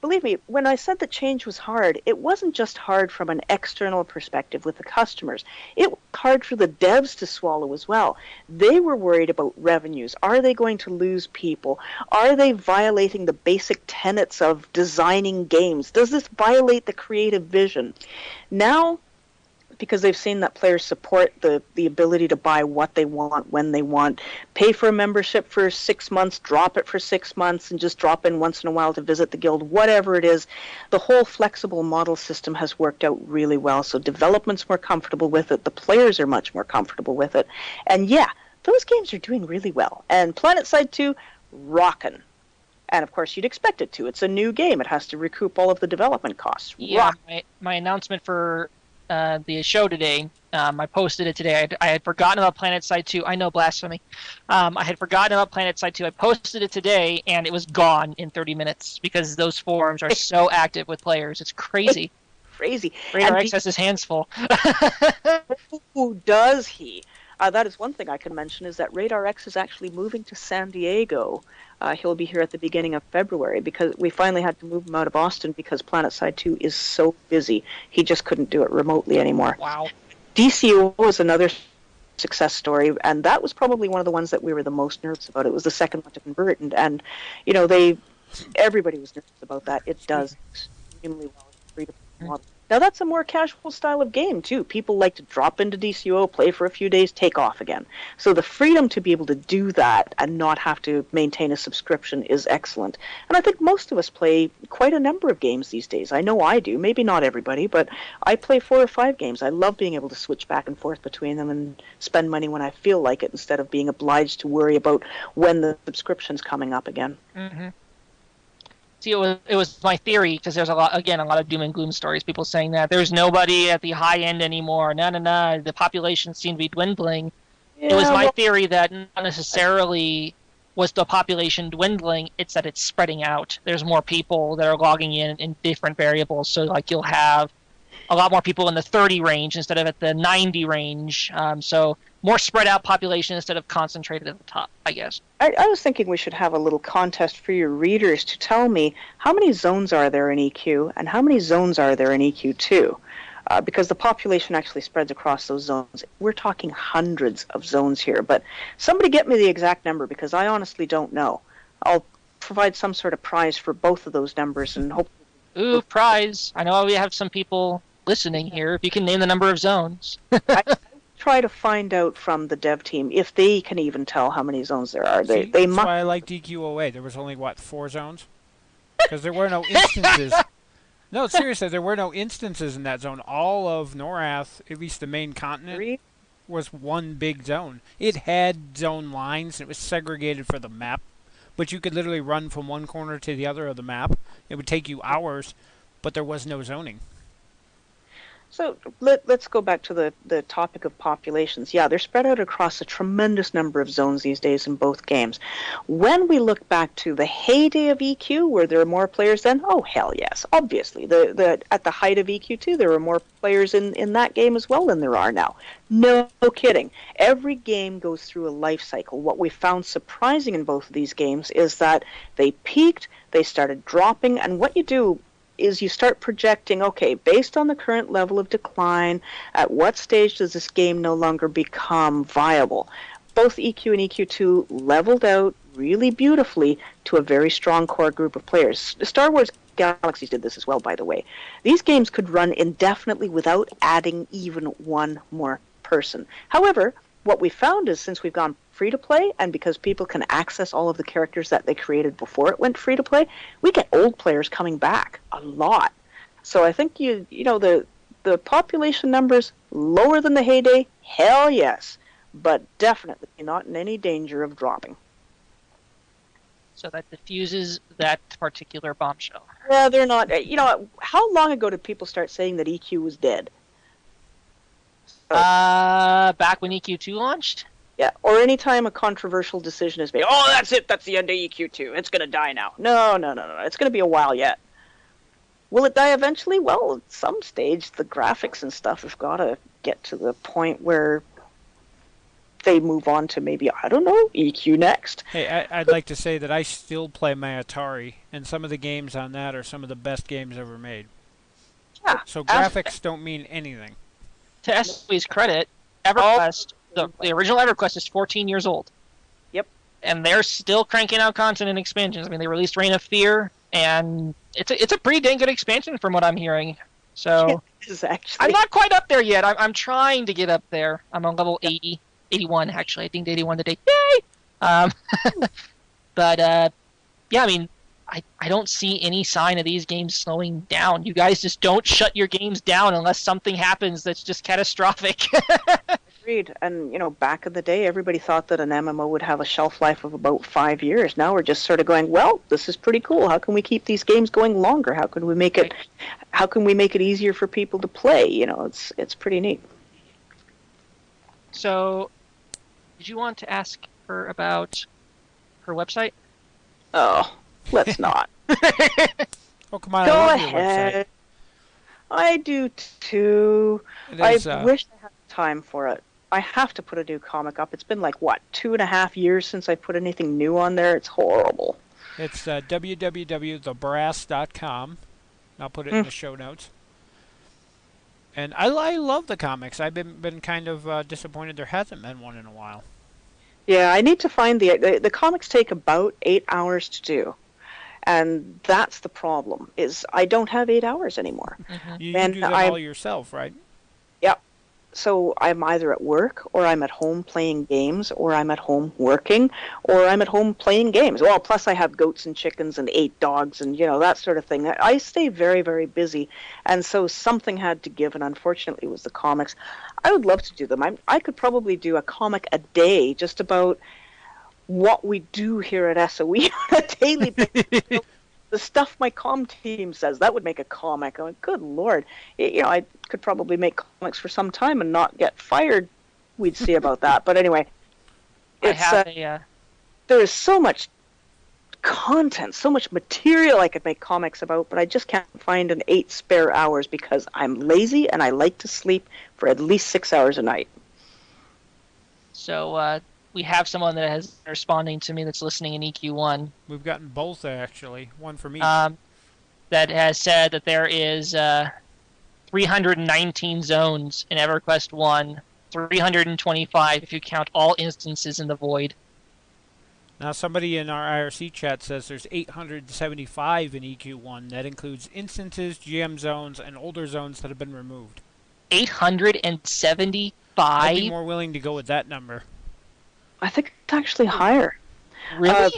believe me, when I said that change was hard, it wasn't just hard from an external perspective with the customers. It was hard for the devs to swallow as well. They were worried about revenues. Are they going to lose people? Are they violating the basic tenets of designing games? Does this violate the creative vision? Now, because they've seen that players support the ability to buy what they want, when they want, pay for a membership for 6 months, drop it for 6 months, and just drop in once in a while to visit the guild, whatever it is. The whole flexible model system has worked out really well, so development's more comfortable with it, the players are much more comfortable with it, and yeah, those games are doing really well. And PlanetSide 2, rockin'. And of course, you'd expect it to. It's a new game. It has to recoup all of the development costs. Yeah, my announcement for the show today, I posted it today. I had forgotten about PlanetSide 2. I know, blasphemy. I had forgotten about PlanetSide 2. I posted it today, and it was gone in 30 minutes because those forums are so active with players. It's crazy. Crazy. Radar X has his hands full. Who does he? That is one thing I can mention, is that Radar X is actually moving to San Diego. He'll be here at the beginning of February because we finally had to move him out of Boston because PlanetSide 2 is so busy. He just couldn't do it remotely anymore. Wow. DCO was another success story, and that was probably one of the ones that we were the most nervous about. It was the second one to convert, and you know, everybody was nervous about that. It does extremely well. Free-to-play model. Now, that's a more casual style of game, too. People like to drop into DCO, play for a few days, take off again. So the freedom to be able to do that and not have to maintain a subscription is excellent. And I think most of us play quite a number of games these days. I know I do. Maybe not everybody, but I play 4 or 5 games. I love being able to switch back and forth between them and spend money when I feel like it instead of being obliged to worry about when the subscription's coming up again. Mm-hmm. See, it was my theory, because there's a lot of doom and gloom stories, people saying that there's nobody at the high end anymore, the population seemed to be dwindling. Yeah, it was my theory that not necessarily was the population dwindling, it's that it's spreading out. There's more people that are logging in different variables, so like you'll have a lot more people in the 30 range instead of at the 90 range, so more spread out population instead of concentrated at the top, I guess. I was thinking we should have a little contest for your readers to tell me how many zones are there in EQ and how many zones are there in EQ2, because the population actually spreads across those zones. We're talking hundreds of zones here, but somebody get me the exact number because I honestly don't know. I'll provide some sort of prize for both of those numbers and hope. Ooh, prize! I know we have some people listening here. If you can name the number of zones. I try to find out from the dev team if they can even tell how many zones there are. They that's why I like DQOA. There was only 4 zones, because there were no instances. No, seriously, there were no instances in that zone. All of Norath, at least the main continent, was one big zone. It had zone lines. It was segregated for the map, but you could literally run from one corner to the other of the map. It would take you hours, but there was no zoning. So let's go back to the topic of populations. Yeah, they're spread out across a tremendous number of zones these days in both games. When we look back to the heyday of EQ, were there more players then? Oh, hell yes, obviously. At the height of EQ2, there were more players in that game as well than there are now. No kidding. Every game goes through a life cycle. What we found surprising in both of these games is that they peaked, they started dropping, and what you do is you start projecting, okay, based on the current level of decline, at what stage does this game no longer become viable? Both EQ and EQ2 leveled out really beautifully to a very strong core group of players. Star Wars Galaxies did this as well, by the way. These games could run indefinitely without adding even one more person. However, what we found is since we've gone free to play, and because people can access all of the characters that they created before it went free to play, we get old players coming back a lot. So I think the population numbers lower than the heyday, hell yes, but definitely not in any danger of dropping. So that diffuses that particular bombshell. Yeah, they're not. How long ago did people start saying that EQ was dead? Back when EQ2 launched? Yeah, or any time a controversial decision is made. Oh, that's it. That's the end of EQ2. It's going to die now. No. It's going to be a while yet. Will it die eventually? Well, at some stage, the graphics and stuff have got to get to the point where they move on to maybe, I don't know, EQ next. Hey, I'd like to say that I still play my Atari, and some of the games on that are some of the best games ever made. Yeah. So graphics don't mean anything. To SOE's credit, EverQuest, the original EverQuest is 14 years old. Yep. And they're still cranking out content and expansions. I mean, they released Reign of Fear, and it's a pretty dang good expansion from what I'm hearing. So It is actually. I'm not quite up there yet. I'm trying to get up there. I'm on level 80. 81, actually. I think 81 today. Yay! But, yeah, I mean, I don't see any sign of these games slowing down. You guys just don't shut your games down unless something happens that's just catastrophic. Agreed. And, back in the day, everybody thought that an MMO would have a shelf life of about 5 years. Now we're just sort of going, well, this is pretty cool. How can we keep these games going longer? How can we make it easier for people to play? It's pretty neat. So, did you want to ask her about her website? Oh, let's not. Oh, come on. Go I love your ahead. website. I do too. It I is, wish I had time for it. I have to put a new comic up. It's been 2.5 years since I put anything new on there. It's horrible. It's www.thebrasse.com. I'll put it in the show notes. And I love the comics. I've been kind of disappointed there hasn't been one in a while. Yeah, I need to find the comics take about 8 hours to do. And that's the problem, is I don't have 8 hours anymore. Mm-hmm. You do them all yourself, right? Yep. So I'm either at work, or I'm at home playing games, or I'm at home working, or I'm at home playing games. Well, plus I have goats and chickens and 8 dogs and, that sort of thing. I stay very, very busy. And so something had to give, and unfortunately it was the comics. I would love to do them. I could probably do a comic a day just about what we do here at SOE on a daily basis. The stuff my comm team says, that would make a comic. I'm like, good Lord. I could probably make comics for some time and not get fired. We'd see about that. But anyway, there is so much content, so much material I could make comics about, but I just can't find an 8 spare hours because I'm lazy and I like to sleep for at least 6 hours a night. So, we have someone that has been responding to me that's listening in EQ1. We've gotten both, actually. One from each. That has said that there is 319 zones in EverQuest 1, 325 if you count all instances in the Void. Now, somebody in our IRC chat says there's 875 in EQ1. That includes instances, GM zones, and older zones that have been removed. 875? I'd be more willing to go with that number. I think it's actually higher. Really?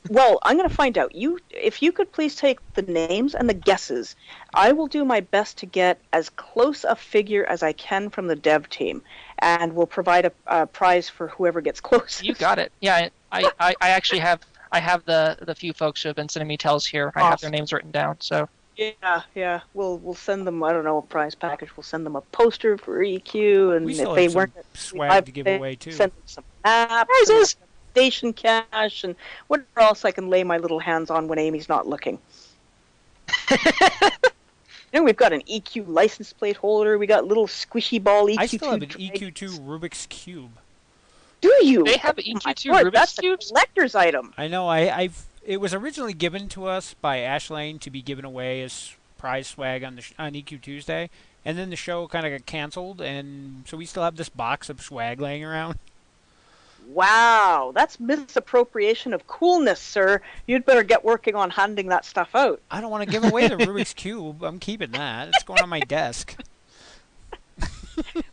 Well, I'm going to find out. If you could please take the names and the guesses, I will do my best to get as close a figure as I can from the dev team, and we'll provide a prize for whoever gets closest. You got it. Yeah, I actually have the few folks who have been sending me tells here. I have their names written down. So yeah. We'll send them. I don't know, a prize package. We'll send them a poster for EQ, and we if still they have weren't, some swag to give away too. Send them some apps, prizes, station cash, and whatever else I can lay my little hands on when Amy's not looking. We've got an EQ license plate holder. We got little squishy ball EQ2. I still have an EQ2 Rubik's Cube. Do you? They have EQ2 Lord, Rubik's that's Cubes? a collector's item. I know. It was originally given to us by Ashlane to be given away as prize swag on EQ Tuesday, and then the show kind of got canceled, and so we still have this box of swag laying around. Wow, that's misappropriation of coolness, sir. You'd better get working on handing that stuff out. I don't want to give away the Rubik's Cube. I'm keeping that. It's going on my desk.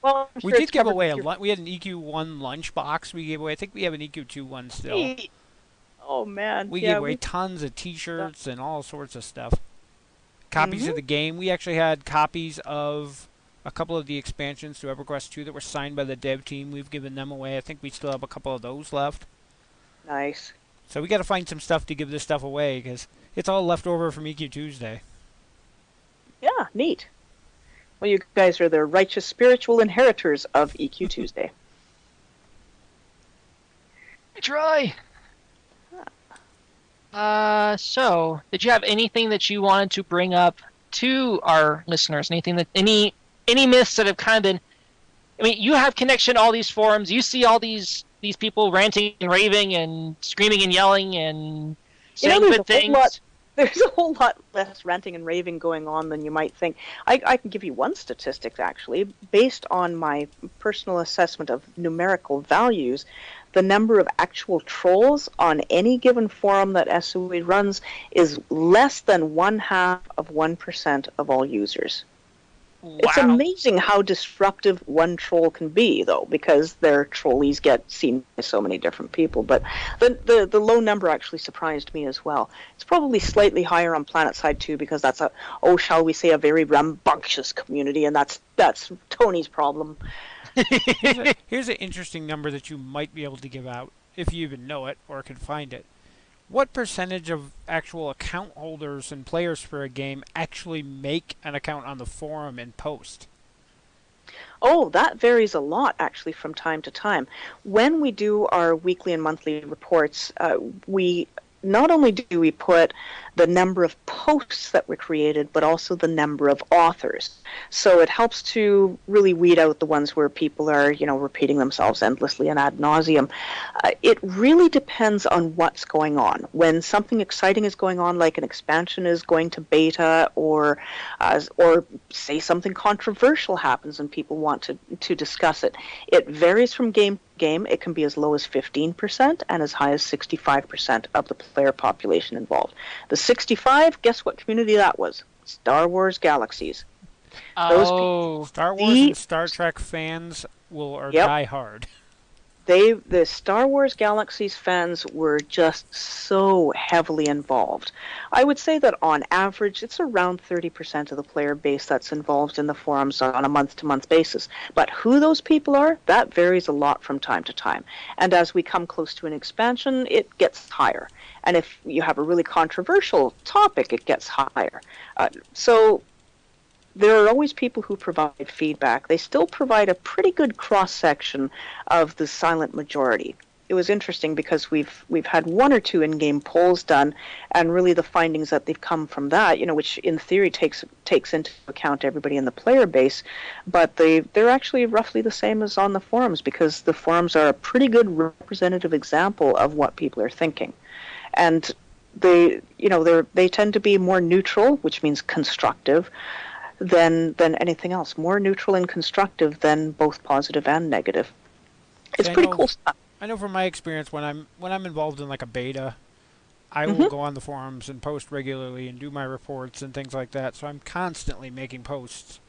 Well, I'm We sure did it's give covered away with we had an EQ1 lunchbox we gave away. I think we have an EQ2 one still. Oh, man. We yeah, gave away tons of T-shirts and all sorts of stuff. Copies of the game. We actually had copies of a couple of the expansions to EverQuest 2 that were signed by the dev team. We've given them away. I think we still have a couple of those left. Nice. So we got to find some stuff to give this stuff away because it's all left over from EQ Tuesday. Yeah, neat. Well, you guys are the righteous spiritual inheritors of EQ Tuesday. Try. So, did you have anything that you wanted to bring up to our listeners? Anything that any myths that have kind of been? I mean, you have connection to all these forums. You see all these people ranting and raving and screaming and yelling and saying good things. There's a whole lot less ranting and raving going on than you might think. I can give you one statistic, actually. Based on my personal assessment of numerical values, the number of actual trolls on any given forum that SOE runs is less than 0.5% of all users. Wow. It's amazing how disruptive one troll can be, though, because their trollees get seen by so many different people. But the low number actually surprised me as well. It's probably slightly higher on PlanetSide 2 because that's shall we say, a very rambunctious community, and that's Tony's problem. Here's an interesting number that you might be able to give out, if you even know it or can find it. What percentage of actual account holders and players for a game actually make an account on the forum and post? Oh, that varies a lot, actually, from time to time. When we do our weekly and monthly reports, we not only do we put the number of posts that were created, but also the number of authors. So it helps to really weed out the ones where people are, repeating themselves endlessly and ad nauseum. It really depends on what's going on. When something exciting is going on, like an expansion is going to beta, or say something controversial happens and people want to discuss it, it varies from game to game. It can be as low as 15% and as high as 65% of the player population involved. The 65, guess what community that was? Star Wars Galaxies. Star Wars and Star Trek fans die hard. The Star Wars Galaxies fans were just so heavily involved. I would say that on average, it's around 30% of the player base that's involved in the forums on a month-to-month basis. But who those people are, that varies a lot from time to time. And as we come close to an expansion, it gets higher. And if you have a really controversial topic, it gets higher. So there are always people who provide feedback. They still provide a pretty good cross-section of the silent majority. It was interesting because we've had one or two in-game polls done, and really the findings that they've come from that, which in theory takes into account everybody in the player base, but they're actually roughly the same as on the forums, because the forums are a pretty good representative example of what people are thinking. And they tend to be more neutral, which means constructive, than anything else. More neutral and constructive than both positive and negative. It's pretty cool stuff. I know from my experience, when I'm involved in like a beta, I will go on the forums and post regularly and do my reports and things like that. So I'm constantly making posts.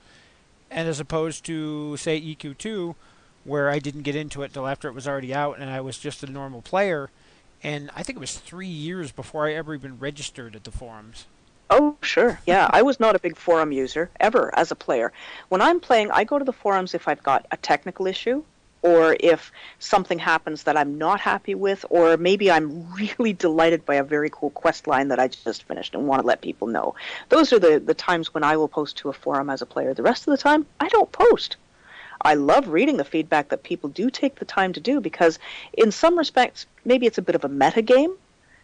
And as opposed to, say, EQ2, where I didn't get into it till after it was already out and I was just a normal player, and I think it was 3 years before I ever even registered at the forums. Oh, sure. Yeah, I was not a big forum user, ever, as a player. When I'm playing, I go to the forums if I've got a technical issue, or if something happens that I'm not happy with, or maybe I'm really delighted by a very cool quest line that I just finished and want to let people know. Those are the times when I will post to a forum as a player. The rest of the time, I don't post. I love reading the feedback that people do take the time to do, because in some respects, maybe it's a bit of a meta game,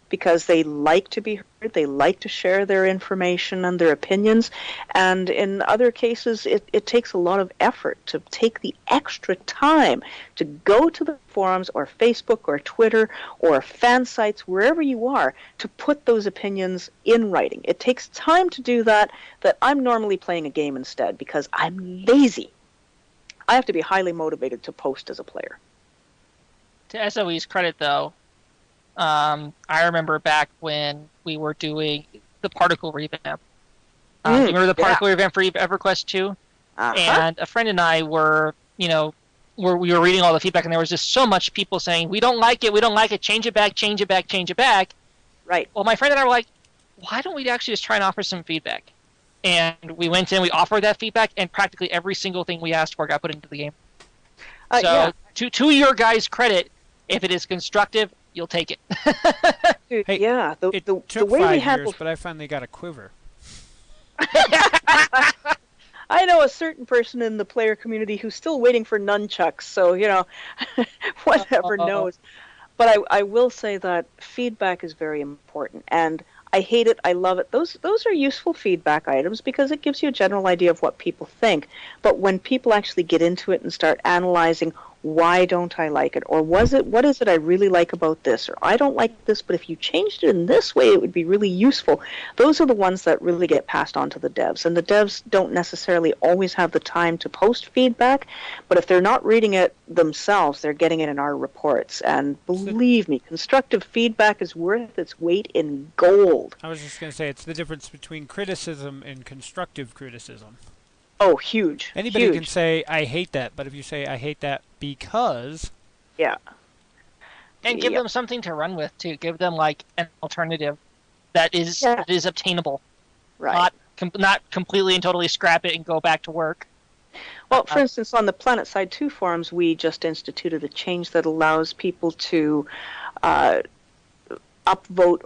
because they like to be heard, they like to share their information and their opinions, and in other cases it takes a lot of effort to take the extra time to go to the forums or Facebook or Twitter or fan sites, wherever you are, to put those opinions in writing. It takes time to do that I'm normally playing a game instead, because I'm lazy. I have to be highly motivated to post as a player. To SOE's credit, though, I remember back when we were doing the particle revamp. Do you remember the particle revamp for EverQuest 2? And a friend and I were, we were reading all the feedback, and there was just so much people saying, we don't like it, change it back, change it back, change it back. Right. Well, my friend and I were like, why don't we actually just try and offer some feedback? And we went in, we offered that feedback, and practically every single thing we asked for got put into the game. To your guys' credit, if it is constructive, you'll take it. Hey, it took way 5 we handled... years, but I finally got a quiver. I know a certain person in the player community who's still waiting for nunchucks, so, whatever knows. But I will say that feedback is very important, and I hate it, I love it. Those are useful feedback items because it gives you a general idea of what people think. But when people actually get into it and start analyzing, why don't I like it? Or what is it I really like about this? Or I don't like this, but if you changed it in this way, it would be really useful. Those are the ones that really get passed on to the devs. And the devs don't necessarily always have the time to post feedback, but if they're not reading it themselves, they're getting it in our reports. And believe me, constructive feedback is worth its weight in gold. I was just going to say, it's the difference between criticism and constructive criticism. Oh, huge. Anybody can say, I hate that, but if you say, I hate that because... Yeah. And give them something to run with, too. Give them, like, an alternative that is obtainable. Right. Not completely and totally scrap it and go back to work. Well, for instance, on the PlanetSide 2 forums, we just instituted a change that allows people to upvote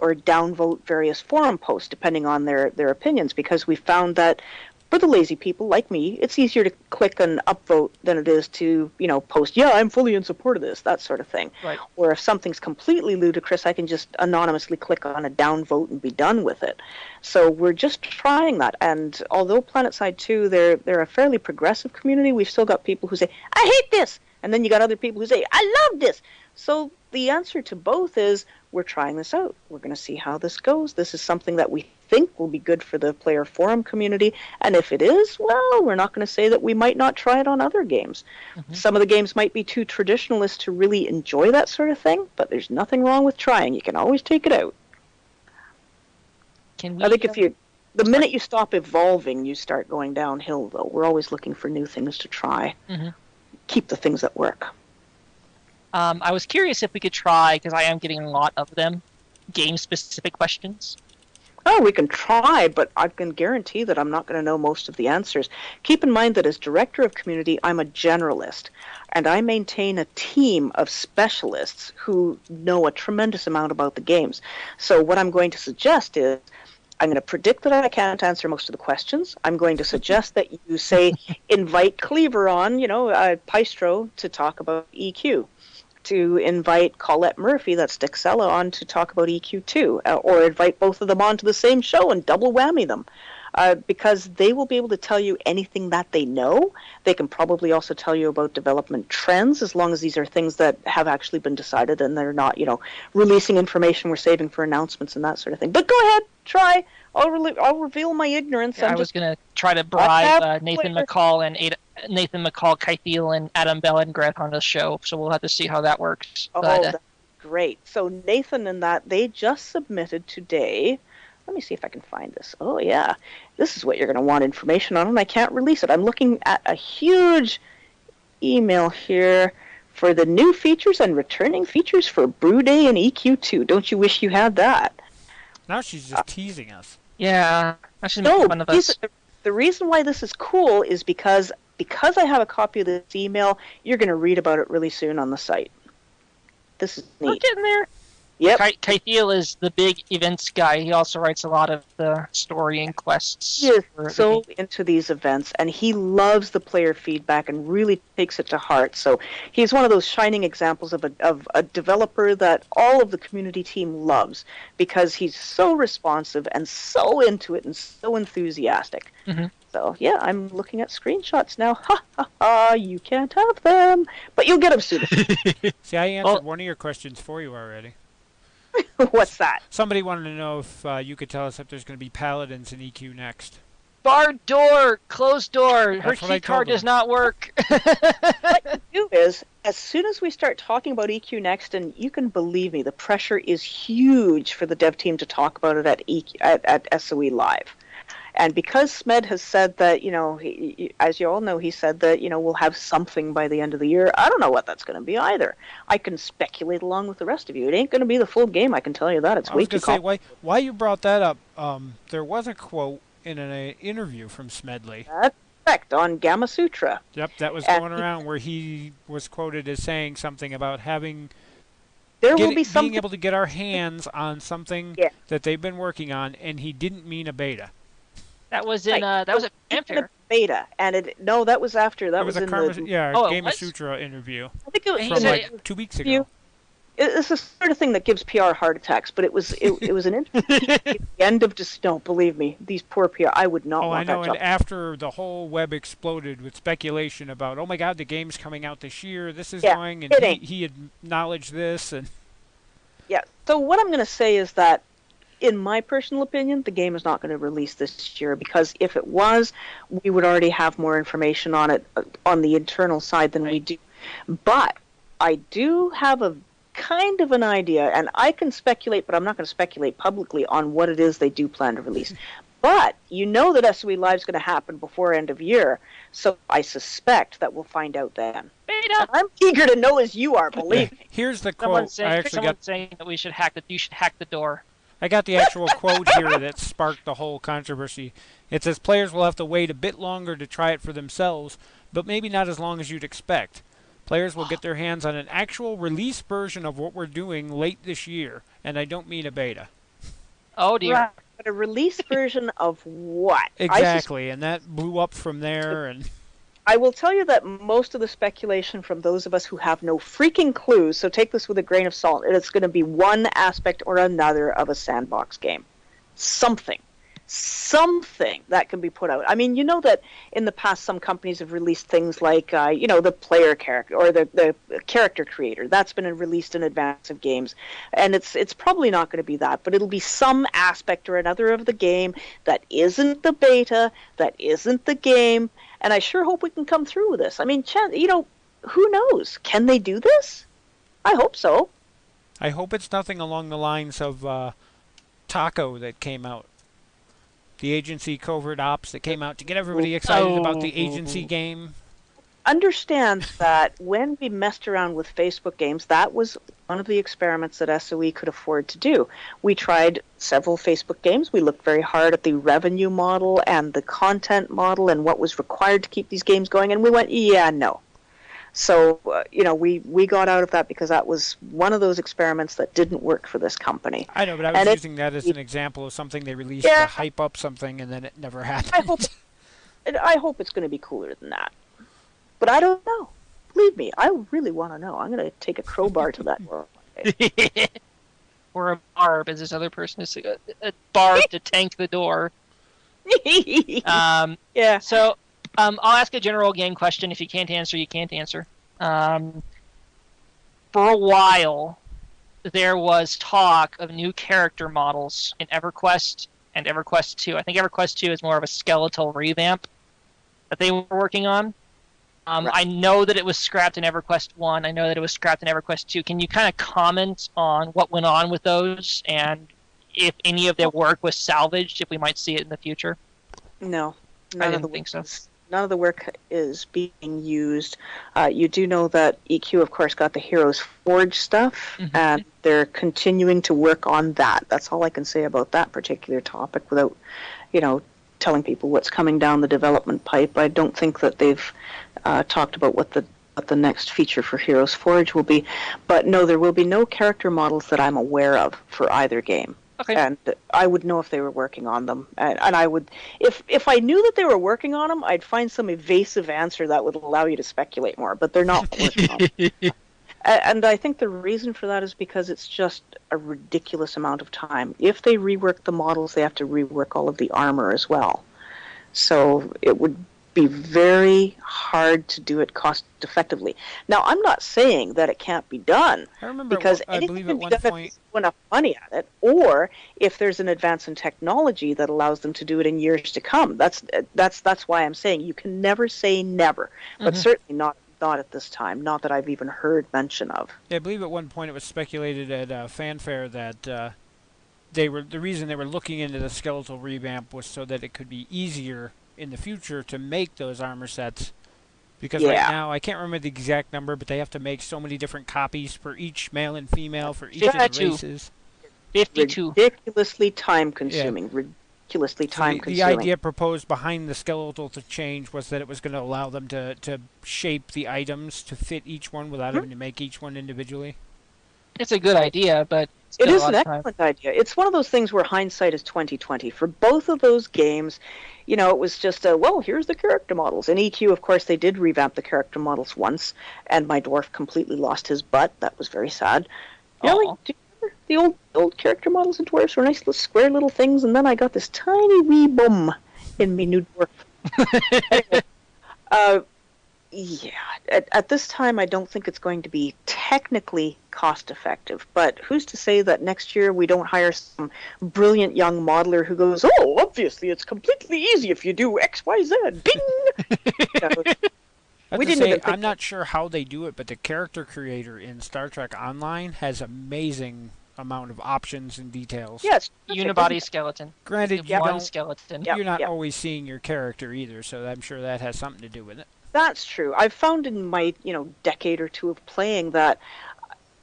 or downvote various forum posts, depending on their opinions, because we found that for the lazy people like me, it's easier to click an upvote than it is to, post, I'm fully in support of this, that sort of thing. Right. Or if something's completely ludicrous, I can just anonymously click on a downvote and be done with it. So we're just trying that. And although PlanetSide 2, they're a fairly progressive community, we've still got people who say, I hate this! And then you got other people who say, I love this! So the answer to both is, we're trying this out. We're going to see how this goes. This is something that we think will be good for the player forum community, and if it is, well, we're not going to say that we might not try it on other games. Mm-hmm. Some of the games might be too traditionalist to really enjoy that sort of thing, but there's nothing wrong with trying. You can always take it out. I think the minute you stop evolving, you start going downhill, though. We're always looking for new things to try. Mm-hmm. Keep the things that work. I was curious if we could try, because I am getting a lot of them, game-specific questions. Oh, we can try, but I can guarantee that I'm not going to know most of the answers. Keep in mind that as director of community, I'm a generalist, and I maintain a team of specialists who know a tremendous amount about the games. So what I'm going to suggest is, I'm going to predict that I can't answer most of the questions. I'm going to suggest that you, say, invite Cleaver on, Paistro, to talk about EQ. To invite Colette Murphy, that's Dixella, on to talk about EQ2, or invite both of them onto the same show and double whammy them, because they will be able to tell you anything that they know. They can probably also tell you about development trends, as long as these are things that have actually been decided and they're not, releasing information we're saving for announcements and that sort of thing. But go ahead, try. I'll reveal my ignorance. Yeah, I was going to try to bribe Nathan McCall, Keithel, and Adam Bellengreth on the show, so we'll have to see how that works. Oh, that's great. So Nathan and they just submitted today. Let me see if I can find this. Oh, yeah. This is what you're going to want information on, and I can't release it. I'm looking at a huge email here for the new features and returning features for Brew Day and EQ2. Don't you wish you had that? Now she's just teasing us. Yeah, that should make fun of us. The reason why this is cool is because I have a copy of this email, you're going to read about it really soon on the site. This is neat. We're getting there. Yep. Keithel is the big events guy. He also writes a lot of the story and quests. He is so into these events, and he loves the player feedback and really takes it to heart. So he's one of those shining examples of a developer that all of the community team loves, because he's so responsive and so into it and so enthusiastic. Mm-hmm. So, yeah, I'm looking at screenshots now. Ha, ha, ha, you can't have them. But you'll get them soon. See, I answered one of your questions for you already. What's that? Somebody wanted to know if you could tell us if there's going to be paladins in EQ next. Barred door, closed door. Her That's what I key card told does not work. What you do is, as soon as we start talking about EQ Next, and you can believe me, the pressure is huge for the dev team to talk about it at SOE Live. And because Smed has said that, as you all know, he said that, we'll have something by the end of the year. I don't know what that's going to be either. I can speculate along with the rest of you. It ain't going to be the full game, I can tell you that. It's way too complicated. I was going to say, why you brought that up, there was a quote in an interview from Smedley. That's correct, on Gamma Sutra. Yep, that was going around where he was quoted as saying something about being able to get our hands on something that they've been working on, and he didn't mean a beta. That was in that was a fanfare. Beta, and that was after that was in Gamma Sutra interview. I think it was from like 2 weeks ago. It's the sort of thing that gives PR heart attacks, but it was an interview at the end of don't believe me, these poor PR. I would not want that job. And after the whole web exploded with speculation about, oh my God, the game's coming out this year, this is going, and he acknowledged this, and So what I'm going to say is that, in my personal opinion, the game is not going to release this year, because if it was, we would already have more information on it on the internal side than we do. But I do have a kind of an idea, and I can speculate, but I'm not going to speculate publicly on what it is they do plan to release. But you know that SOE Live is going to happen before end of year, so I suspect that we'll find out then. Beta. I'm eager to know as you are, believe me. Here's the quote. Someone's saying that you should hack the door. I got the actual quote here that sparked the whole controversy. It says, players will have to wait a bit longer to try it for themselves, but maybe not as long as you'd expect. Players will get their hands on an actual release version of what we're doing late this year, and I don't mean a beta. Oh, dear. Right. But a release version of what? Exactly, and that blew up from there. And I will tell you that most of the speculation from those of us who have no freaking clues, so take this with a grain of salt, it's going to be one aspect or another of a sandbox game. Something that can be put out. I mean, you know that in the past some companies have released things like, the player character or the character creator. That's been released in advance of games. And it's probably not going to be that, but it'll be some aspect or another of the game that isn't the beta, that isn't the game. And I sure hope we can come through with this. I mean, who knows? Can they do this? I hope so. I hope it's nothing along the lines of Taco that came out. The agency covert ops that came out to get everybody excited about the agency game. Understand that when we messed around with Facebook games, that was one of the experiments that SOE could afford to do. We tried several Facebook games. We looked very hard at the revenue model and the content model and what was required to keep these games going, and we went, no. So, we got out of that because that was one of those experiments that didn't work for this company. I know, but I was using that as an example of something they released to hype up something, and then it never happened. I hope it's going to be cooler than that. But I don't know. Believe me, I really want to know. I'm going to take a crowbar to that door. Or a barb, as this other person is a barb to tank the door. Yeah. So, I'll ask a general game question. If you can't answer, you can't answer. For a while, there was talk of new character models in EverQuest and EverQuest 2. I think EverQuest 2 is more of a skeletal revamp that they were working on. Right. I know that it was scrapped in EverQuest 1. I know that it was scrapped in EverQuest 2. Can you kind of comment on what went on with those and if any of their work was salvaged, if we might see it in the future? No. I didn't think so. None of the work is being used. You do know that EQ, of course, got the Heroes Forge stuff, and they're continuing to work on that. That's all I can say about that particular topic without, telling people what's coming down the development pipe. I don't think that they've talked about what the next feature for Heroes Forge will be. But no, there will be no character models that I'm aware of for either game. Okay. And I would know if they were working on them. And I would, if I knew that they were working on them, I'd find some evasive answer that would allow you to speculate more. But they're not working on them. And I think the reason for that is because it's just a ridiculous amount of time. If they rework the models, they have to rework all of the armor as well. So it would be very hard to do it cost effectively. Now, I'm not saying that it can't be done, I remember, because I anything believe can at be one done if point, there's enough money at it, or if there's an advance in technology that allows them to do it in years to come. That's why I'm saying you can never say never, but certainly not at this time. Not that I've even heard mention of. I believe at one point it was speculated at Fanfare that the reason they were looking into the skeletal revamp was so that it could be easier in the future to make those armor sets. Because right Yeah. now, I can't remember the exact number, but they have to make so many different copies for each male and female for each of the 52. races. 52. Ridiculously time-consuming. Ridiculously So time-consuming. the idea proposed behind the skeletal to change was that it was going to allow them to shape the items to fit each one without having to make each one individually. It's a good idea, but It still is a an lot of time. excellent idea. It's one of those things where hindsight is 20/20. For both of those games, it was just well, here's the character models. In EQ, of course, they did revamp the character models once, and my dwarf completely lost his butt. That was very sad. Aw. Do you remember the old character models in dwarves were nice little square little things, and then I got this tiny wee bum in me new dwarf. Anyway, yeah, at this time, I don't think it's going to be technically cost effective. But who's to say that next year we don't hire some brilliant young modeler who goes, "Oh, obviously it's completely easy if you do X, Y, Z." Bing. We didn't even think I'm not sure how they do it, but the character creator in Star Trek Online has amazing amount of options and details. Yes, Unibody skeleton. Granted, One skeleton. Yep. you're not always seeing your character either, so I'm sure that has something to do with it. That's true. I've found in my decade or two of playing that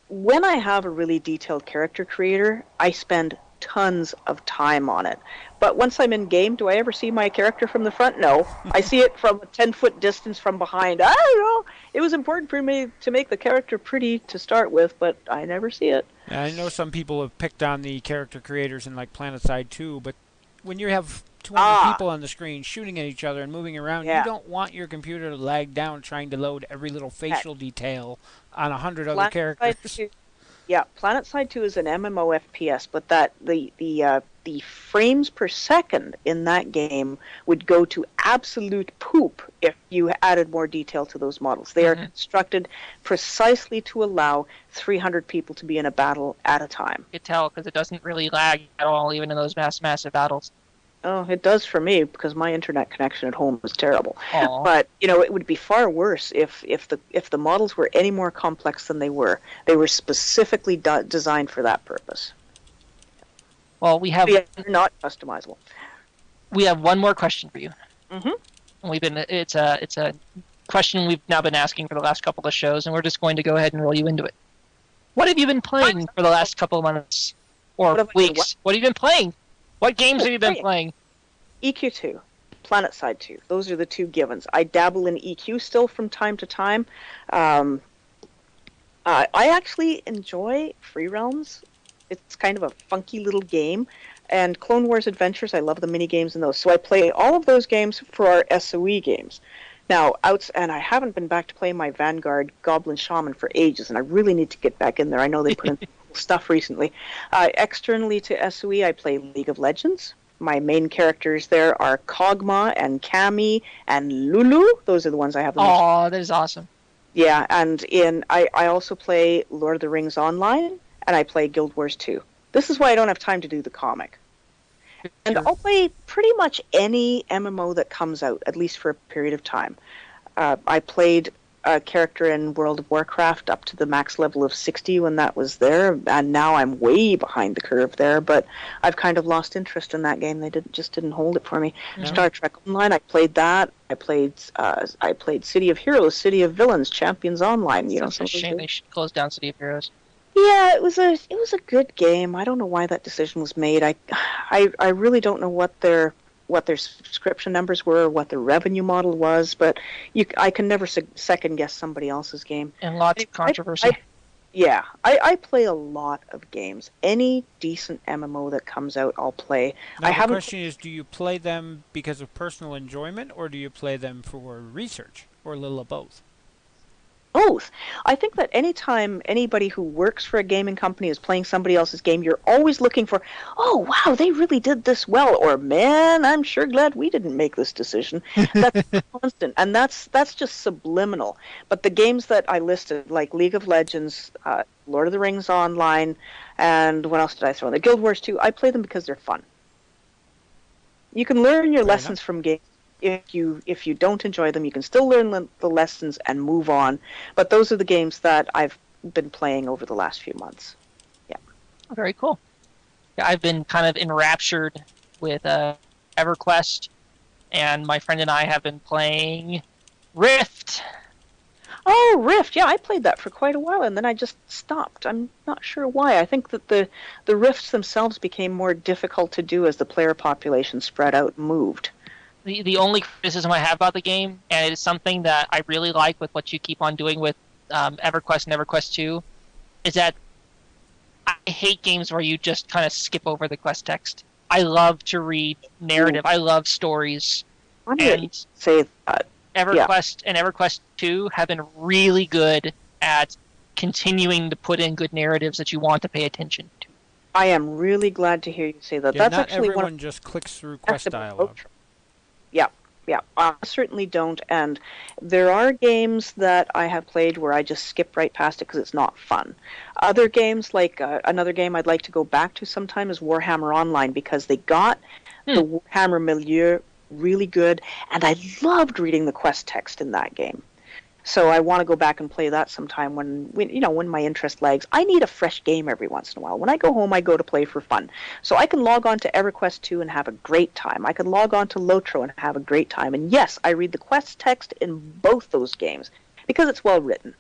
when I have a really detailed character creator, I spend tons of time on it. But once I'm in game, do I ever see my character from the front? No. I see it from a 10-foot distance from behind. I don't know. It was important for me to make the character pretty to start with, but I never see it. And I know some people have picked on the character creators in like PlanetSide 2, but when you have 200 people on the screen shooting at each other and moving around, you don't want your computer to lag down trying to load every little facial detail on 100 other characters. Yeah, PlanetSide 2 is an MMO FPS, but the frames per second in that game would go to absolute poop if you added more detail to those models. They are constructed precisely to allow 300 people to be in a battle at a time. You could tell because it doesn't really lag at all, even in those massive battles. Oh, it does for me because my internet connection at home was terrible. Aww. But it would be far worse if the models were any more complex than they were. They were specifically designed for that purpose. Well, they're not customizable. We have one more question for you. Mm-hmm. It's a question we've now been asking for the last couple of shows, and we're just going to go ahead and roll you into it. What have you been playing for the last couple of months or weeks? What have you been playing? What games have you been playing? EQ2, PlanetSide 2. Those are the two givens. I dabble in EQ still from time to time. I actually enjoy Free Realms. It's kind of a funky little game. And Clone Wars Adventures, I love the mini games in those. So I play all of those games for our SOE games. Now, and I haven't been back to play my Vanguard Goblin Shaman for ages, and I really need to get back in there. I know they put in stuff recently. Externally to SOE, I play League of Legends. My main characters there are Kog'Maw and Cammy and Lulu. Those are the ones I have the most. Oh, that is awesome. Yeah, and I also play Lord of the Rings Online, and I play Guild Wars 2. This is why I don't have time to do the comic. And I'll play pretty much any MMO that comes out, at least for a period of time. I played a character in World of Warcraft up to the max level of 60 when that was there, and now I'm way behind the curve there, but I've kind of lost interest in that game. They just didn't hold it for me. No. Star Trek Online, I played that. I played City of Heroes, City of Villains, Champions Online. It's a shame they should close down City of Heroes. Yeah, it was a good game. I don't know why that decision was made. I really don't know what their subscription numbers were or what their revenue model was, but I can never second guess somebody else's game. And lots of controversy. I play a lot of games. Any decent MMO that comes out, I'll play. Now, the question is, do you play them because of personal enjoyment, or do you play them for research, or a little of both? both. I think that anytime anybody who works for a gaming company is playing somebody else's game, you're always looking for, oh, wow, they really did this well, or man, I'm sure glad we didn't make this decision. That's constant, and that's just subliminal. But the games that I listed, like League of Legends, Lord of the Rings Online, and what else did I throw in there? Guild Wars 2, I play them because they're fun. You can learn your lessons from games. If you don't enjoy them, you can still learn the lessons and move on. But those are the games that I've been playing over the last few months. Yeah. Very cool. Yeah, I've been kind of enraptured with EverQuest, and my friend and I have been playing Rift. Oh, Rift. Yeah, I played that for quite a while, and then I just stopped. I'm not sure why. I think that the Rifts themselves became more difficult to do as the player population spread out and moved. The only criticism I have about the game, and it is something that I really like with what you keep on doing with EverQuest and EverQuest 2, is that I hate games where you just kind of skip over the quest text. I love to read narrative. I love stories. I'm going to say that. EverQuest and EverQuest 2 have been really good at continuing to put in good narratives that you want to pay attention to. I am really glad to hear you say that. Yeah, That's not actually everyone just clicks through quest dialogue. Yeah, I certainly don't. And there are games that I have played where I just skip right past it because it's not fun. Other games, like another game I'd like to go back to sometime is Warhammer Online, because they got the Warhammer milieu really good, and I loved reading the quest text in that game. So I want to go back and play that sometime when my interest lags. I need a fresh game every once in a while. When I go home, I go to play for fun. So I can log on to EverQuest 2 and have a great time. I can log on to Lotro and have a great time. And yes, I read the quest text in both those games because it's well written.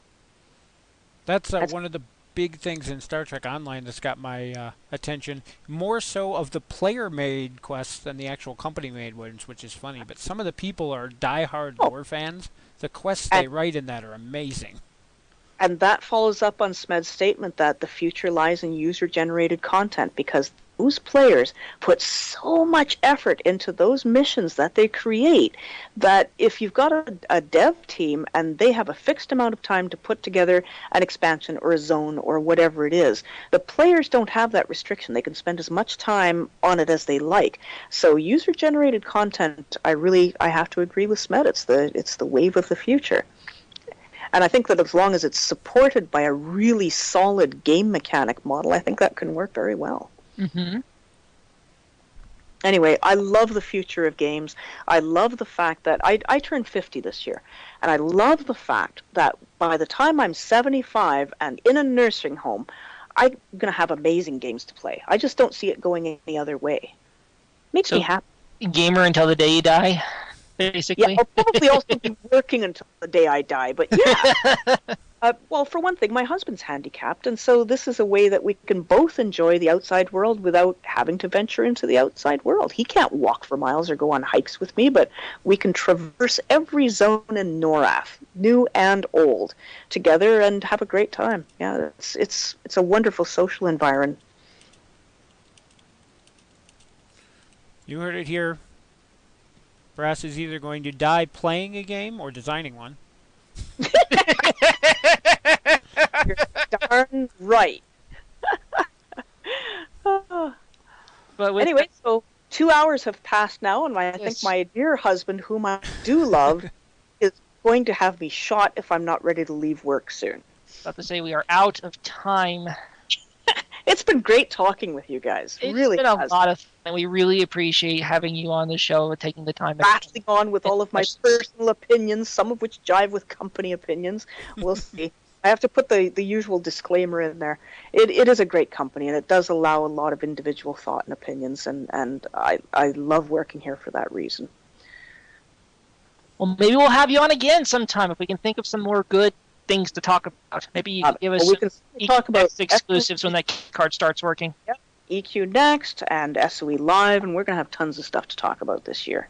That's one of the big things in Star Trek Online that's got my attention. More so of the player-made quests than the actual company-made ones, which is funny. But some of the people are die-hard lore fans. The quests they write in that are amazing. And that follows up on Smed's statement that the future lies in user-generated content, because those players put so much effort into those missions that they create that if you've got a dev team and they have a fixed amount of time to put together an expansion or a zone or whatever it is, the players don't have that restriction. They can spend as much time on it as they like. So user-generated content, I have to agree with Smed. It's the wave of the future. And I think that as long as it's supported by a really solid game mechanic model, I think that can work very well. Mm-hmm. Anyway, I love the future of games. I love the fact that I turned 50 this year, and I love the fact that by the time I'm 75 and in a nursing home, I'm going to have amazing games to play. I just don't see it going any other way. Makes me happy. Gamer until the day you die, basically. Yeah, I'll probably also be working until the day I die, but yeah. Well, for one thing, my husband's handicapped, and so this is a way that we can both enjoy the outside world without having to venture into the outside world. He can't walk for miles or go on hikes with me, but we can traverse every zone in Norath, new and old, together and have a great time. Yeah, it's a wonderful social environment. You heard it here. Brasse is either going to die playing a game or designing one. You're darn right. But anyway, so 2 hours have passed now, and I think my dear husband, whom I do love, is going to have me shot if I'm not ready to leave work soon. About to say we are out of time. It's been great talking with you guys. It's really been a lot of fun, and we really appreciate having you on the show and taking the time. Rattling on with all of my personal opinions, some of which jive with company opinions. We'll see. I have to put the usual disclaimer in there. It is a great company, and it does allow a lot of individual thought and opinions, and I love working here for that reason. Well, maybe we'll have you on again sometime if we can think of some more good things to talk about. Maybe you can give us some talk about exclusives when that card starts working. Yep. EQ Next and SOE Live, and we're going to have tons of stuff to talk about this year.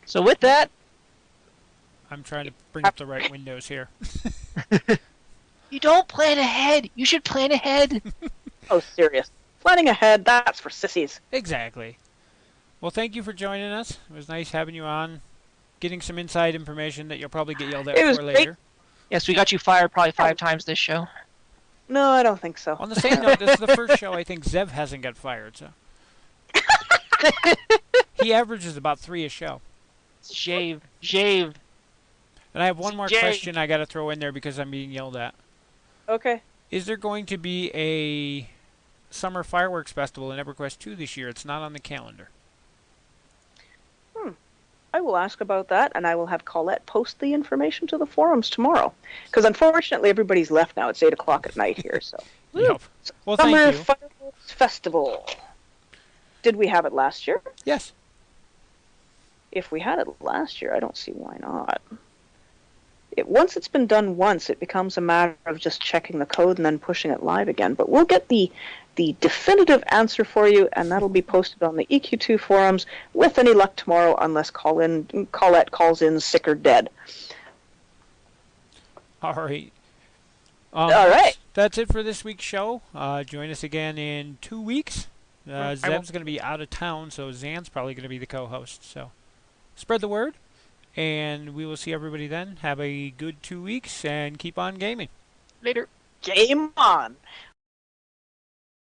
So with that, I'm trying to bring up the right windows here. You don't plan ahead. You should plan ahead. Oh, serious. Planning ahead, that's for sissies. Exactly. Well, thank you for joining us. It was nice having you on. getting some inside information that you'll probably get yelled at It was for great. later. Yes, we got you fired probably 5 times this show. No, I don't think so. On the same note, this is the first show I think Zev hasn't got fired, so. He averages about 3 a show. Jave. And I have one more Jay. question I got to throw in there because I'm being yelled at. Okay. Is there going to be a summer fireworks festival in EverQuest 2 this year? It's not on the calendar. I will ask about that, and I will have Colette post the information to the forums tomorrow. Because unfortunately, everybody's left now. It's 8 o'clock at night here, so. Yep. Well, Summer thank you. Fireworks Festival. Did we have it last year? Yes. If we had it last year, I don't see why not. Once it's been done once, it becomes a matter of just checking the code and then pushing it live again. But we'll get the definitive answer for you, and that'll be posted on the EQ2 forums with any luck tomorrow, unless Colette calls in sick or dead. All right. All right. That's it for this week's show. Join us again in 2 weeks. Zeb's going to be out of town, so Zan's probably going to be the co-host. So spread the word, and we will see everybody then. Have a good 2 weeks, and keep on gaming. Later. Game on.